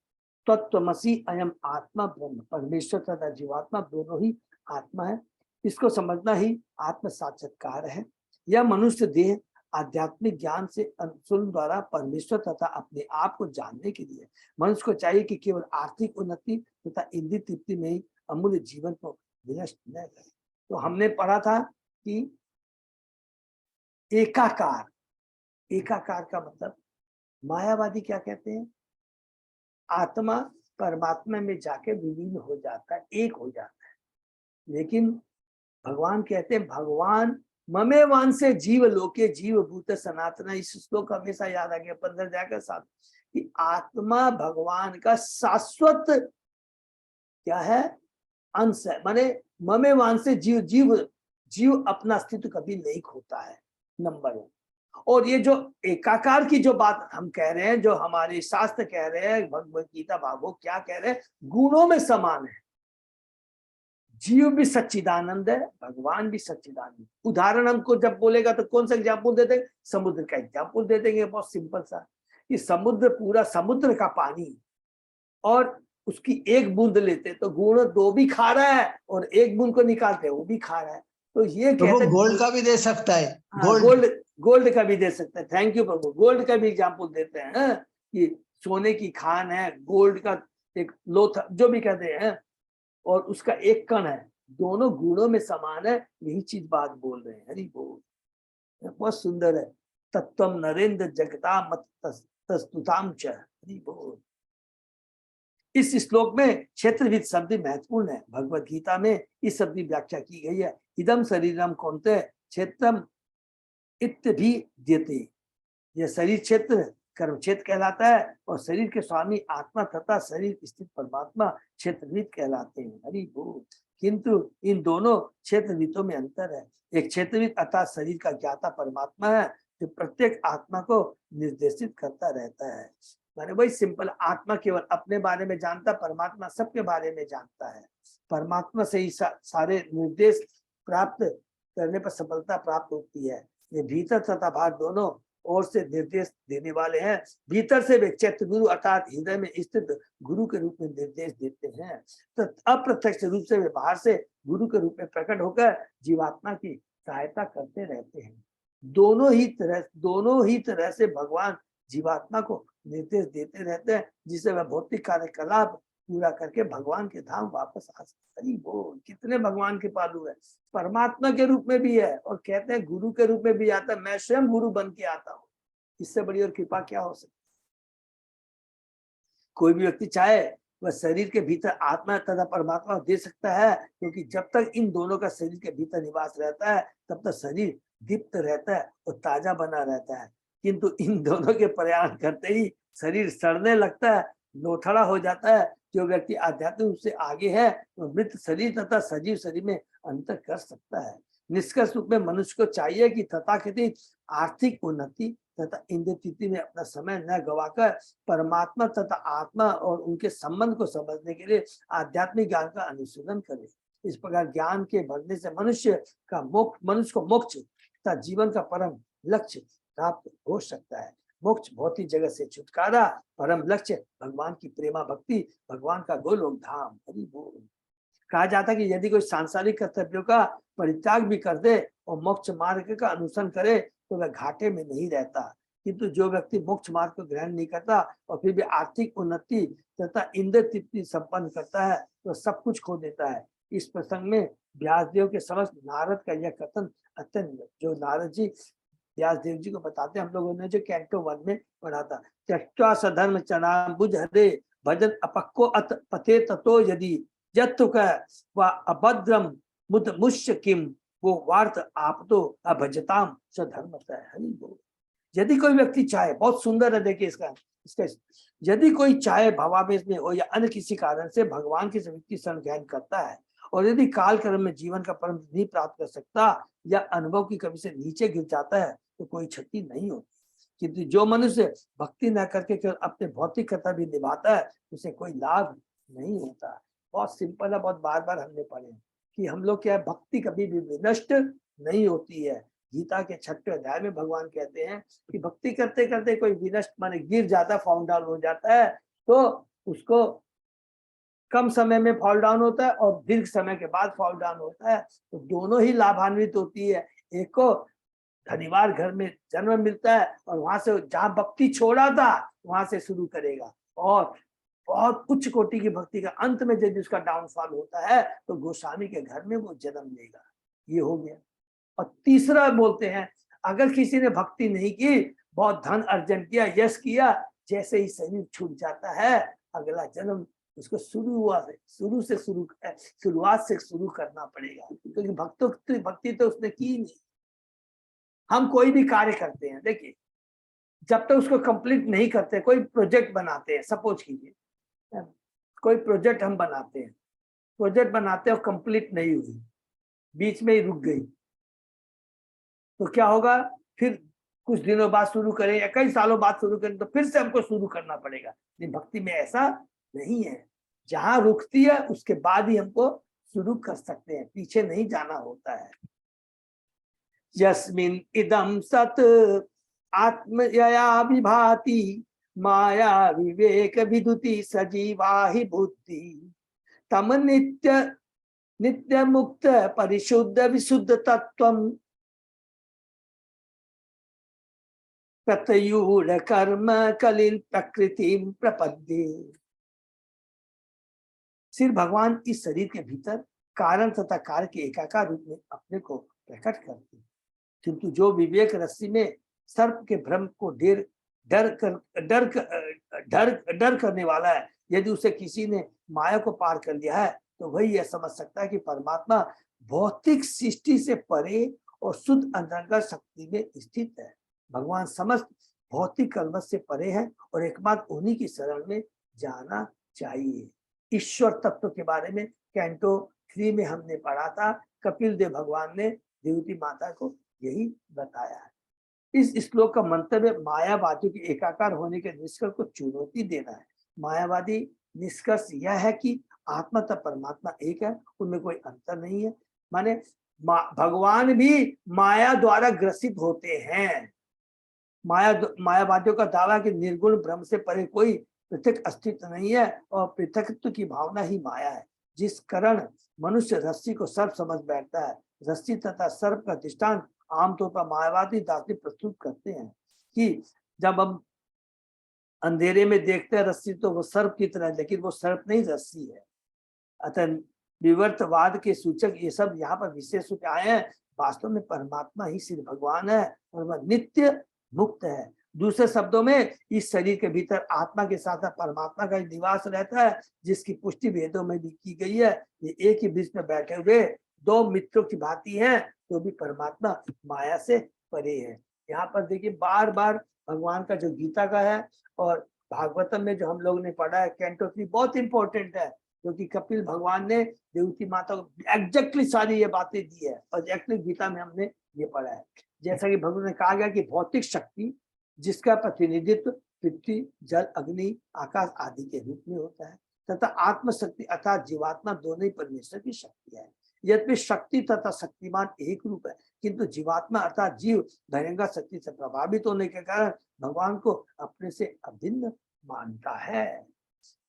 तत्वमसि अयम आत्मा ब्रह्म, परमेश्वर तथा जीवात्मा दोनों ही आत्मा है। इसको समझना ही आत्म साक्षात्कार है। यह मनुष्य देह आध्यात्मिक ज्ञान से अनुसरण द्वारा परमेश्वर तथा अपने आप को जानने के लिए मनुष्य को चाहिए कि केवल आर्थिक उन्नति तथा इंद्रिय तृप्ति में ही अमूल्य जीवन को विनष्ट न करे। तो हमने पढ़ा था कि एकाकार, एकाकार का मतलब मायावादी क्या कहते हैं, आत्मा परमात्मा में जाके विलीन हो जाता है, एक हो जाता है। लेकिन भगवान कहते हैं भगवान ममे वान से जीव लोके जीव भूत सनातना। इस श्लोक हमेशा याद आ गया 15 जाकर साथ कि आत्मा भगवान का शाश्वत क्या है, अंश है। माने ममे वान से जीव जीव जीव अपना अस्तित्व कभी नहीं खोता है, नंबर 1। और ये जो एकाकार की जो बात हम कह रहे हैं, जो हमारे शास्त्र कह रहे हैं, भगवद गीता भागवत क्या कह रहे हैं, गुणों में समान है। जीव भी सच्चिदानंद है, भगवान भी सच्चिदानंद। उदाहरण हमको जब बोलेगा तो कौन सा एग्जाम्पल दे देंगे, समुद्र का एग्जाम्पल दे देंगे, बहुत सिंपल सा कि समुद्र, पूरा समुद्र का पानी और उसकी एक बूंद लेते तो गुण 2 भी खा रहा है और एक बूंद को निकालते वो भी खा रहा है। तो ये तो कहते वो गोल्ड का भी दे सकता है, गोल्ड का भी दे सकते हैं। थैंक यू प्रभु, गोल्ड का भी एग्जाम्पल देते हैं कि सोने की खान है, गोल्ड का एक लोथा जो भी कहते हैं और उसका एक कण है, दोनों गुणों में समान है। यही चीज बात बोल रहे हैं। हरि बोल। बहुत सुंदर है। तत्वम नरेंद्र जगता मत तस्तुताम च। हरि बोल। इस श्लोक में क्षेत्रविद शब्द महत्वपूर्ण है। भगवत गीता में इस शब्द की व्याख्या की गई है, इदम शरीरम कौनते क्षेत्रम इत्य भी देते। यह शरीर क्षेत्र कर्म क्षेत्र कहलाता है और शरीर के स्वामी आत्मा तथा शरीर स्थित परमात्मा क्षेत्रविद कहलाते हैं। हरि बोल। किंतु इन दोनों क्षेत्रविदों में अंतर है। एक क्षेत्रविद अर्थात शरीर का ज्ञाता परमात्मा है जो प्रत्येक आत्मा को निर्देशित करता रहता है। माने वही सिंपल, आत्मा केवल अपने बारे में जानता, परमात्मा सबके बारे में जानता है। परमात्मा से ही सारे निर्देश प्राप्त करने पर सफलता प्राप्त होती है। ये भीतर तथा बाहर दोनों ओर से निर्देश देने वाले हैं। भीतर से वे चैत्र गुरु अर्थात हृदय में स्थित गुरु के रूप में निर्देश देते हैं, तो अप्रत्यक्ष रूप से वे बाहर से गुरु के रूप में प्रकट होकर जीवात्मा की सहायता करते रहते हैं। दोनों ही तरह से भगवान जीवात्मा को निर्देश देते रहते हैं, जिससे वह भौतिक कार्यकलाप पूरा करके भगवान के धाम वापस आ सकते। अरे वो कितने भगवान के पालू है, परमात्मा के रूप में भी है और कहते हैं गुरु के रूप में भी आता है, मैं स्वयं गुरु बन के आता हूँ। इससे बड़ी और कृपा क्या हो सकती। कोई भी व्यक्ति चाहे वह शरीर के भीतर आत्मा तथा परमात्मा दे सकता है, क्योंकि जब तक इन दोनों का शरीर के भीतर निवास रहता है तब तक शरीर दीप्त रहता है और ताजा बना रहता है। किंतु इन दोनों के प्रयाण करते ही शरीर सड़ने लगता है, लोथड़ा हो जाता है। जो व्यक्ति आध्यात्मिक रूप से आगे है वो मृत शरीर तथा सजीव शरीर में अंतर कर सकता है। निष्कर्ष रूप में मनुष्य को चाहिए कि तथाकथित आर्थिक उन्नति तथा इंद्रिय तृप्ति में अपना समय न गवाकर परमात्मा तथा आत्मा और उनके संबंध को समझने के लिए आध्यात्मिक ज्ञान का अनुशीलन करे। इस प्रकार ज्ञान के बढ़ने से मनुष्य को मोक्ष तथा जीवन का परम लक्ष्य प्राप्त हो सकता है। मोक्ष भौतिक जगत से छुटकारा, परम लक्ष्य भगवान की प्रेमा भक्ति, भगवान का गोलोक धाम। हरि बोल। कहा जाता है कि यदि कोई सांसारिक कर्तव्यों का परित्याग भी कर दे और मोक्ष मार्ग का अनुसरण करे तो वह घाटे में नहीं रहता। किंतु जो व्यक्ति मोक्ष मार्ग को ग्रहण नहीं करता और फिर भी आर्थिक उन्नति तथा इंद्रिय तृप्ति संपन्न करता है तो सब कुछ खो देता है। इस प्रसंग में व्यासदेव के समस्त नारद का यह कथन अत्यंत, जो नारद जी व्यासदेव जी को बताते हैं, हम लोगों ने जो कैंटो 1 में पढ़ा था, त्यक्त्वा सधर्म चनाम्बुज हरे भजन अपक्को अत पथे ततो यदि जत्तुक व अभद्रम मुद मुष्य किम वो वार्थ आप तो अभजताम सधर्मतः। हरि बोल। यदि कोई व्यक्ति चाहे, बहुत सुंदर है, देखिए इसका यदि कोई चाहे भावावेश में हो या अन्य किसी कारण से भगवान की संवित्ति शरण ग्रहण करता है और यदि काल कर्म में जीवन का परम नहीं प्राप्त कर सकता या अनुभव की कमी से नीचे गिर जाता है तो कोई क्षति नहीं होती। किंतु जो मनुष्य भक्ति न करके केवल अपने भौतिक कर्तव्य भी निभाता है उसे कोई लाभ नहीं होता। बहुत सिंपल है, बहुत बार बार हमने पढ़े कि हम लोग क्या है, भक्ति कभी भी विनष्ट नहीं होती है। गीता के 6वें अध्याय में भगवान कहते हैं कि भक्ति करते करते कोई विनष्ट माने गिर जाता, फॉल डाउन हो जाता है तो उसको कम समय में फॉल डाउन होता है और दीर्घ समय के बाद फॉल डाउन होता है, तो दोनों ही लाभान्वित होती है। एक को धनीवार घर में जन्म मिलता है और वहां से जहां भक्ति छोड़ा था वहां से शुरू करेगा, और बहुत उच्च कोटि की भक्ति का अंत में यदि उसका डाउनफॉल होता है तो गोस्वामी के घर में वो जन्म लेगा। ये हो गया। और तीसरा बोलते हैं, अगर किसी ने भक्ति नहीं की, बहुत धन अर्जन किया, यश किया, जैसे ही शरीर छूट जाता है अगला जन्म उसको शुरुआत से शुरू करना पड़ेगा, क्योंकि भक्ति तो उसने की नहीं। हम कोई भी कार्य करते हैं, देखिए जब तक उसको कंप्लीट नहीं करते, कोई प्रोजेक्ट बनाते हैं, सपोज कीजिए कोई प्रोजेक्ट हम बनाते हैं, और कंप्लीट नहीं हुई, बीच में ही रुक गई, तो क्या होगा? फिर कुछ दिनों बाद शुरू करें या कई सालों बाद शुरू करें तो फिर से हमको शुरू करना पड़ेगा। लेकिन भक्ति में ऐसा नहीं है, जहां रुकती है उसके बाद ही हमको शुरू कर सकते हैं, पीछे नहीं जाना होता है। यस्मिन् इदं सत आत्मया विभाति माया विवेक विदुति सजीवा ही बुद्धि तम नित्य मुक्त परिशुद्ध विशुद्ध तत्वम प्रतयूढ़ कर्म कलिल प्रकृति प्रपद्ये। सिर्फ भगवान इस शरीर के भीतर कारण तथा कार्य के एकाकार रूप में अपने को प्रकट करते हैं, किंतु जो विवेक रस्सी में सर्प के भ्रम को डर करने वाला है, यदि उसे किसी ने माया को पार कर लिया है तो वही यह समझ सकता है कि परमात्मा भौतिक सृष्टि से परे और शुद्ध अंतरंग शक्ति में स्थित है। भगवान समस्त भौतिक कलमश से परे है और एकमात्र उन्हीं की शरण में जाना चाहिए। ईश्वर तत्व के बारे में कैंटो 3 में हमने पढ़ा था, कपिल देव भगवान ने देवती माता को यही बताया है। इस श्लोक का मंतव्य मायावादियों के एकाकार होने के निष्कर्ष को चुनौती देना है। मायावादी निष्कर्ष यह है कि आत्मा तथा परमात्मा एक है, उनमें कोई अंतर नहीं है। माने भगवान भी माया द्वारा ग्रसित होते हैं। मायावादियों का दावा है कि निर्गुण ब्रह्म से परे कोई पृथक अस्तित्व नहीं है और पृथकत्व की भावना ही माया है, जिस कारण मनुष्य रस्सी को सर्प समझ बैठता है। रस्सी तथा सर्प का दृष्टांत आमतौर पर मायावादी दार्शनिक प्रस्तुत करते हैं कि जब हम अंधेरे में देखते हैं रस्सी तो वो सर्प की तरह, लेकिन वो सर्प नहीं, रस्सी है। अतः विवर्तवाद के सूचक ये सब यहाँ पर विशेष रूप से आए हैं। वास्तव में परमात्मा ही श्री भगवान है और वह नित्य मुक्त है। दूसरे शब्दों में इस शरीर के भीतर आत्मा के साथ परमात्मा का निवास रहता है, जिसकी पुष्टि वेदों में भी की गई है। ये एक ही बीच में बैठे हुए दो मित्रों की भांति हैं, तो भी परमात्मा माया से परे है। यहाँ पर देखिए बार बार भगवान का जो गीता का है और भागवतम में जो हम लोग ने पढ़ा है कैंटो 3 बहुत इंपॉर्टेंट है, क्योंकि कपिल भगवान ने देवकी माता को एग्जैक्टली सारी ये बातें दी है और एग्जैक्टली गीता में हमने ये पढ़ा है। जैसा कि भगवान ने कहा गया कि भौतिक शक्ति जिसका प्रतिनिधित्व पृथ्वी, जल, अग्नि, आकाश आदि के रूप में होता है, तथा आत्मशक्ति अर्थात जीवात्मा दोनों ही परमेश्वर की शक्ति है। यद्यपि शक्ति तथा शक्तिमान एक रूप है, किंतु जीवात्मा अर्थात जीव भयंकर शक्ति से प्रभावित होने के कारण भगवान को अपने से अभिन्न मानता है।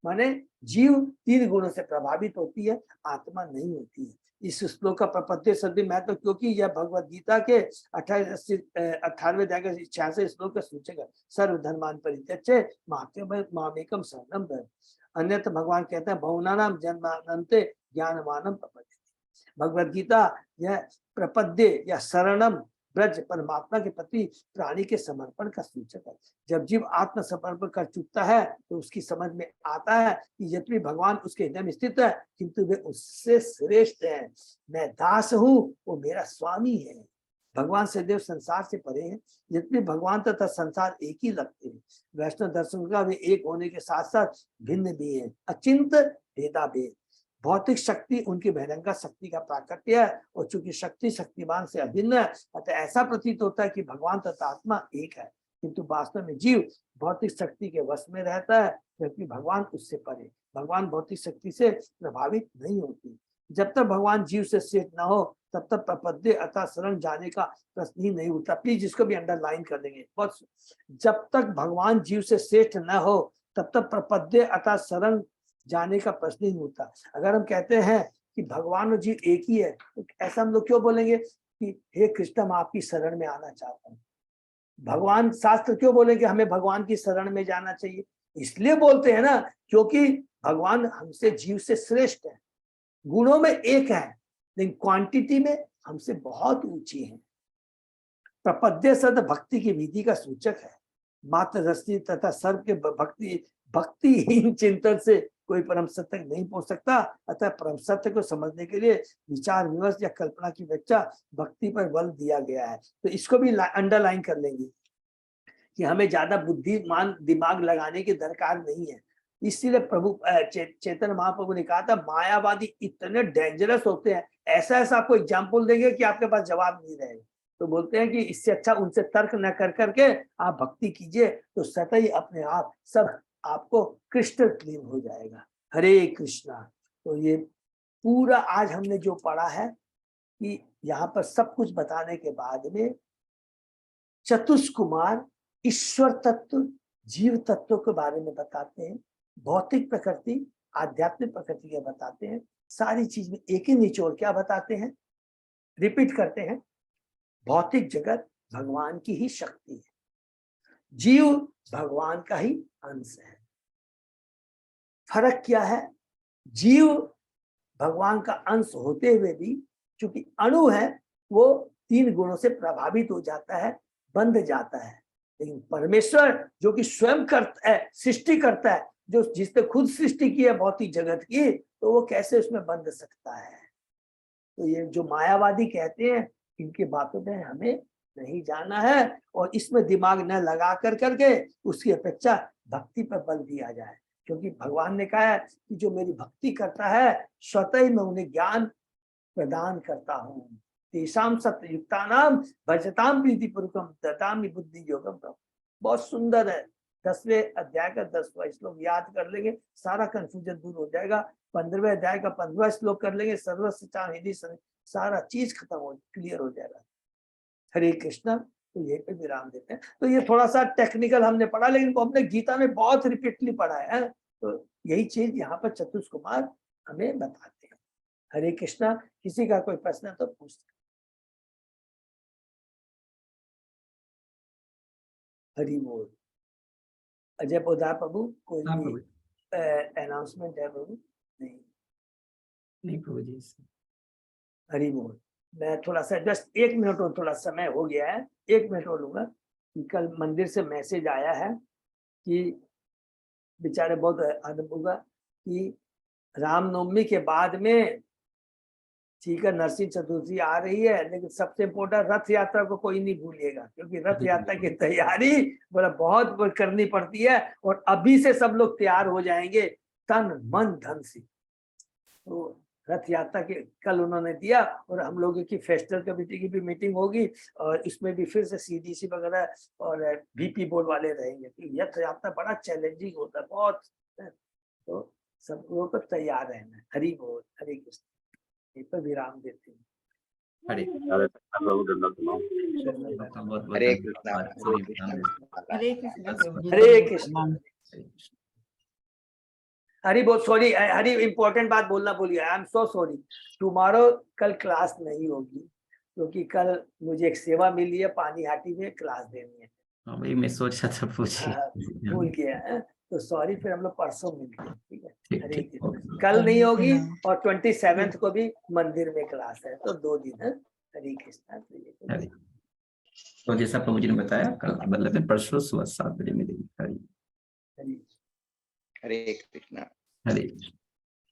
माने जीव 3 गुणों से प्रभावित होती है, आत्मा नहीं होती है। इस श्लोक का प्रपद्य सदी महत्व, क्योंकि यह भगवद गीता के 18वें अध्याय के 86 श्लोक का सूचक है। सर्वधर्मान परित्यज्य मामेकम शरणं व्रज। अन्यथा भगवान कहते हैं बहुनानाम जन्मान्ते ज्ञानवानम प्रपद्यते। भगवद गीता यह प्रपद्य या शरणम ब्रज परमात्मा के प्रति प्राणी के समर्पण का सूचक है। जब जीव आत्म समर्पण कर चुकता है तो उसकी समझ में आता है कि यद्यपि भगवान उसके हृदय में स्थित है, किंतु वे उससे श्रेष्ठ हैं। मैं दास हूँ, वो मेरा स्वामी है। भगवान सदैव संसार से परे हैं। यद्यपि भगवान तथा संसार एक ही लगते हैं, वैष्णव दर्शन का वे एक होने के साथ साथ भिन्न भी है, अचिंत भेदाभेद। भौतिक शक्ति उनकी भयंकर शक्ति का प्राकट्य है, और चूंकि शक्ति शक्तिमान से अभिन्न है, अतः ऐसा प्रतीत होता है कि भगवान तथा आत्मा एक है, किंतु वास्तव में जीव भौतिक शक्ति के वश में रहता है, जबकि भगवान उससे परे। भगवान भौतिक शक्ति से प्रभावित नहीं होती। जब तक भगवान जीव से श्रेष्ठ न हो तब तक प्रपद्य अर्थात शरण जाने का प्रश्न ही नहीं उठता। प्लीज इसको भी अंडरलाइन कर देंगे बहुत। जब तक भगवान जीव से श्रेष्ठ न हो तब तक प्रपद्य अर्थात शरण जाने का प्रश्न ही होता। अगर हम कहते हैं कि भगवान और जीव एक ही है, तो ऐसा हम लोग क्यों बोलेंगे कि हे कृष्ण मैं आपकी शरण में आना चाहता हूँ। भगवान शास्त्र क्यों बोलेंगे हमें भगवान की शरण में जाना चाहिए? इसलिए बोलते हैं ना क्योंकि भगवान हमसे जीव से श्रेष्ठ है, गुणों में एक है, लेकिन क्वांटिटी में हमसे बहुत ऊंची है। प्रपद्य शब्द भक्ति की विधि का सूचक है। मात्र रस्सी तथा सर्व के भक्तिहीन चिंतन से कोई परम सत्य नहीं पहुंच सकता। अतः परम सत्य को समझने के लिए विचार विमर्श या कल्पना की व्याख्या भक्ति पर बल दिया गया है। तो इसको भी अंडरलाइन कर लेंगे कि हमें ज्यादा बुद्धिमान दिमाग लगाने की दरकार नहीं है। इसीलिए प्रभु चैतन्य महाप्रभु ने कहा था मायावादी इतने डेंजरस होते हैं, ऐसा ऐसा आपको एग्जाम्पल देंगे कि आपके पास जवाब नहीं रहेगा। तो बोलते हैं कि इससे अच्छा उनसे तर्क न कर करके आप भक्ति कीजिए, तो स्वतः ही अपने आप सब आपको कृष्ण क्लीन हो जाएगा। हरे कृष्णा। तो ये पूरा आज हमने जो पढ़ा है कि यहाँ पर सब कुछ बताने के बाद में चतुष्कुमार ईश्वर तत्व जीव तत्व के बारे में बताते हैं, भौतिक प्रकृति आध्यात्मिक प्रकृति के बताते हैं। सारी चीज में एक ही निचोड़ क्या बताते हैं, रिपीट करते हैं, भौतिक जगत भगवान की ही शक्ति है, जीव भगवान का ही अंश है। फर्क क्या है, जीव भगवान का अंश होते हुए भी चूंकि अणु है वो 3 गुणों से प्रभावित हो जाता है, बंध जाता है। लेकिन परमेश्वर जो कि स्वयं करता है, सृष्टि करता है, जो जिसने खुद सृष्टि की है भौतिक जगत की, तो वो कैसे उसमें बंध सकता है? तो ये जो मायावादी कहते हैं इनकी बातों में हमें नहीं जाना है, और इसमें दिमाग न लगा कर करके उसकी अपेक्षा भक्ति पर बल दिया जाए। क्योंकि भगवान ने कहा है कि जो मेरी भक्ति करता है स्वतः ही मैं उन्हें ज्ञान प्रदान करता हूँ। तेषाम सत्ययुक्तानाम भजताम प्रीतिपूर्वकम ददामि बुद्धि योगम। बहुत सुंदर है। 10वें अध्याय का 10वां श्लोक याद कर लेंगे, सारा कंफ्यूजन दूर हो जाएगा। 15वें अध्याय का 15वां श्लोक कर लेंगे, सर्वस्य चाहिदी सारा चीज खत्म हो क्लियर हो जाएगा। हरे कृष्णा। तो यही पे विराम देते हैं। तो ये थोड़ा सा टेक्निकल हमने पढ़ा, लेकिन हमने गीता में बहुत रिपीटली पढ़ा है। तो यही चीज यहाँ पर चतुष्कुमार हमें बताते हैं। हरे कृष्णा। किसी का कोई प्रश्न है तो पूछ। हरि बोल। अजय पोदार प्रभु, कोई हाँ भी प्रभु अनाउंसमेंट है प्रभु? नहीं। नहीं प्रभु जी। हरि बोल। मैं थोड़ा सा जस्ट 1 मिनट और, थोड़ा समय हो गया है, 1 मिनट और लूंगा कि कल मंदिर से मैसेज आया है कि बेचारे बहुत आनंद होगा कि रामनवमी के बाद में, ठीक है, नरसिंह चतुर्थी आ रही है, लेकिन सबसे इम्पोर्टेंट रथ यात्रा को कोई नहीं भूलिएगा, क्योंकि रथ यात्रा की तैयारी बोला बहुत करनी पड़ती है, और अभी से सब लोग तैयार हो जाएंगे तन मन धन से। तो रथ यात्रा के कल उन्होंने दिया, और हम लोगों की फेस्टिवल कमेटी की भी मीटिंग होगी, और इसमें भी फिर से सीडीसी वगैरह और बीपी बोर्ड वाले रहेंगे। तो रथ यात्रा बड़ा चैलेंजिंग होता है बहुत, तो सब लोगों को तैयार रहना है। हरि बोल, हरे कृष्ण। यहीं पर विराम देते हैं। हरे हरे कृष्णा। हरे कृष्ण। हरी बोल। सॉरी, हरी इंपॉर्टेंट बात बोलना भूल गया, I am so sorry. Tomorrow कल क्लास नहीं होगी, क्योंकि कल मुझे एक सेवा मिली है, पानी हाटी में क्लास देनी है। हाँ भाई मैं सोच रहा था पूछिए। भूल गया है, तो सॉरी, फिर हम लोग परसों मिलते हैं, ठीक है? ठीक हरे ठीक कृष्ण। कल नहीं होगी, और 27 को भी मंदिर में क्लास है, तो 2 दिन है। हरे कृष्ण। हरे। तो जैसा प्रभु जी ने बताया कल मतलब है परसों सुबह 7 बजे मिलेगी। हरे हरे हरे कृष्णा। हरे।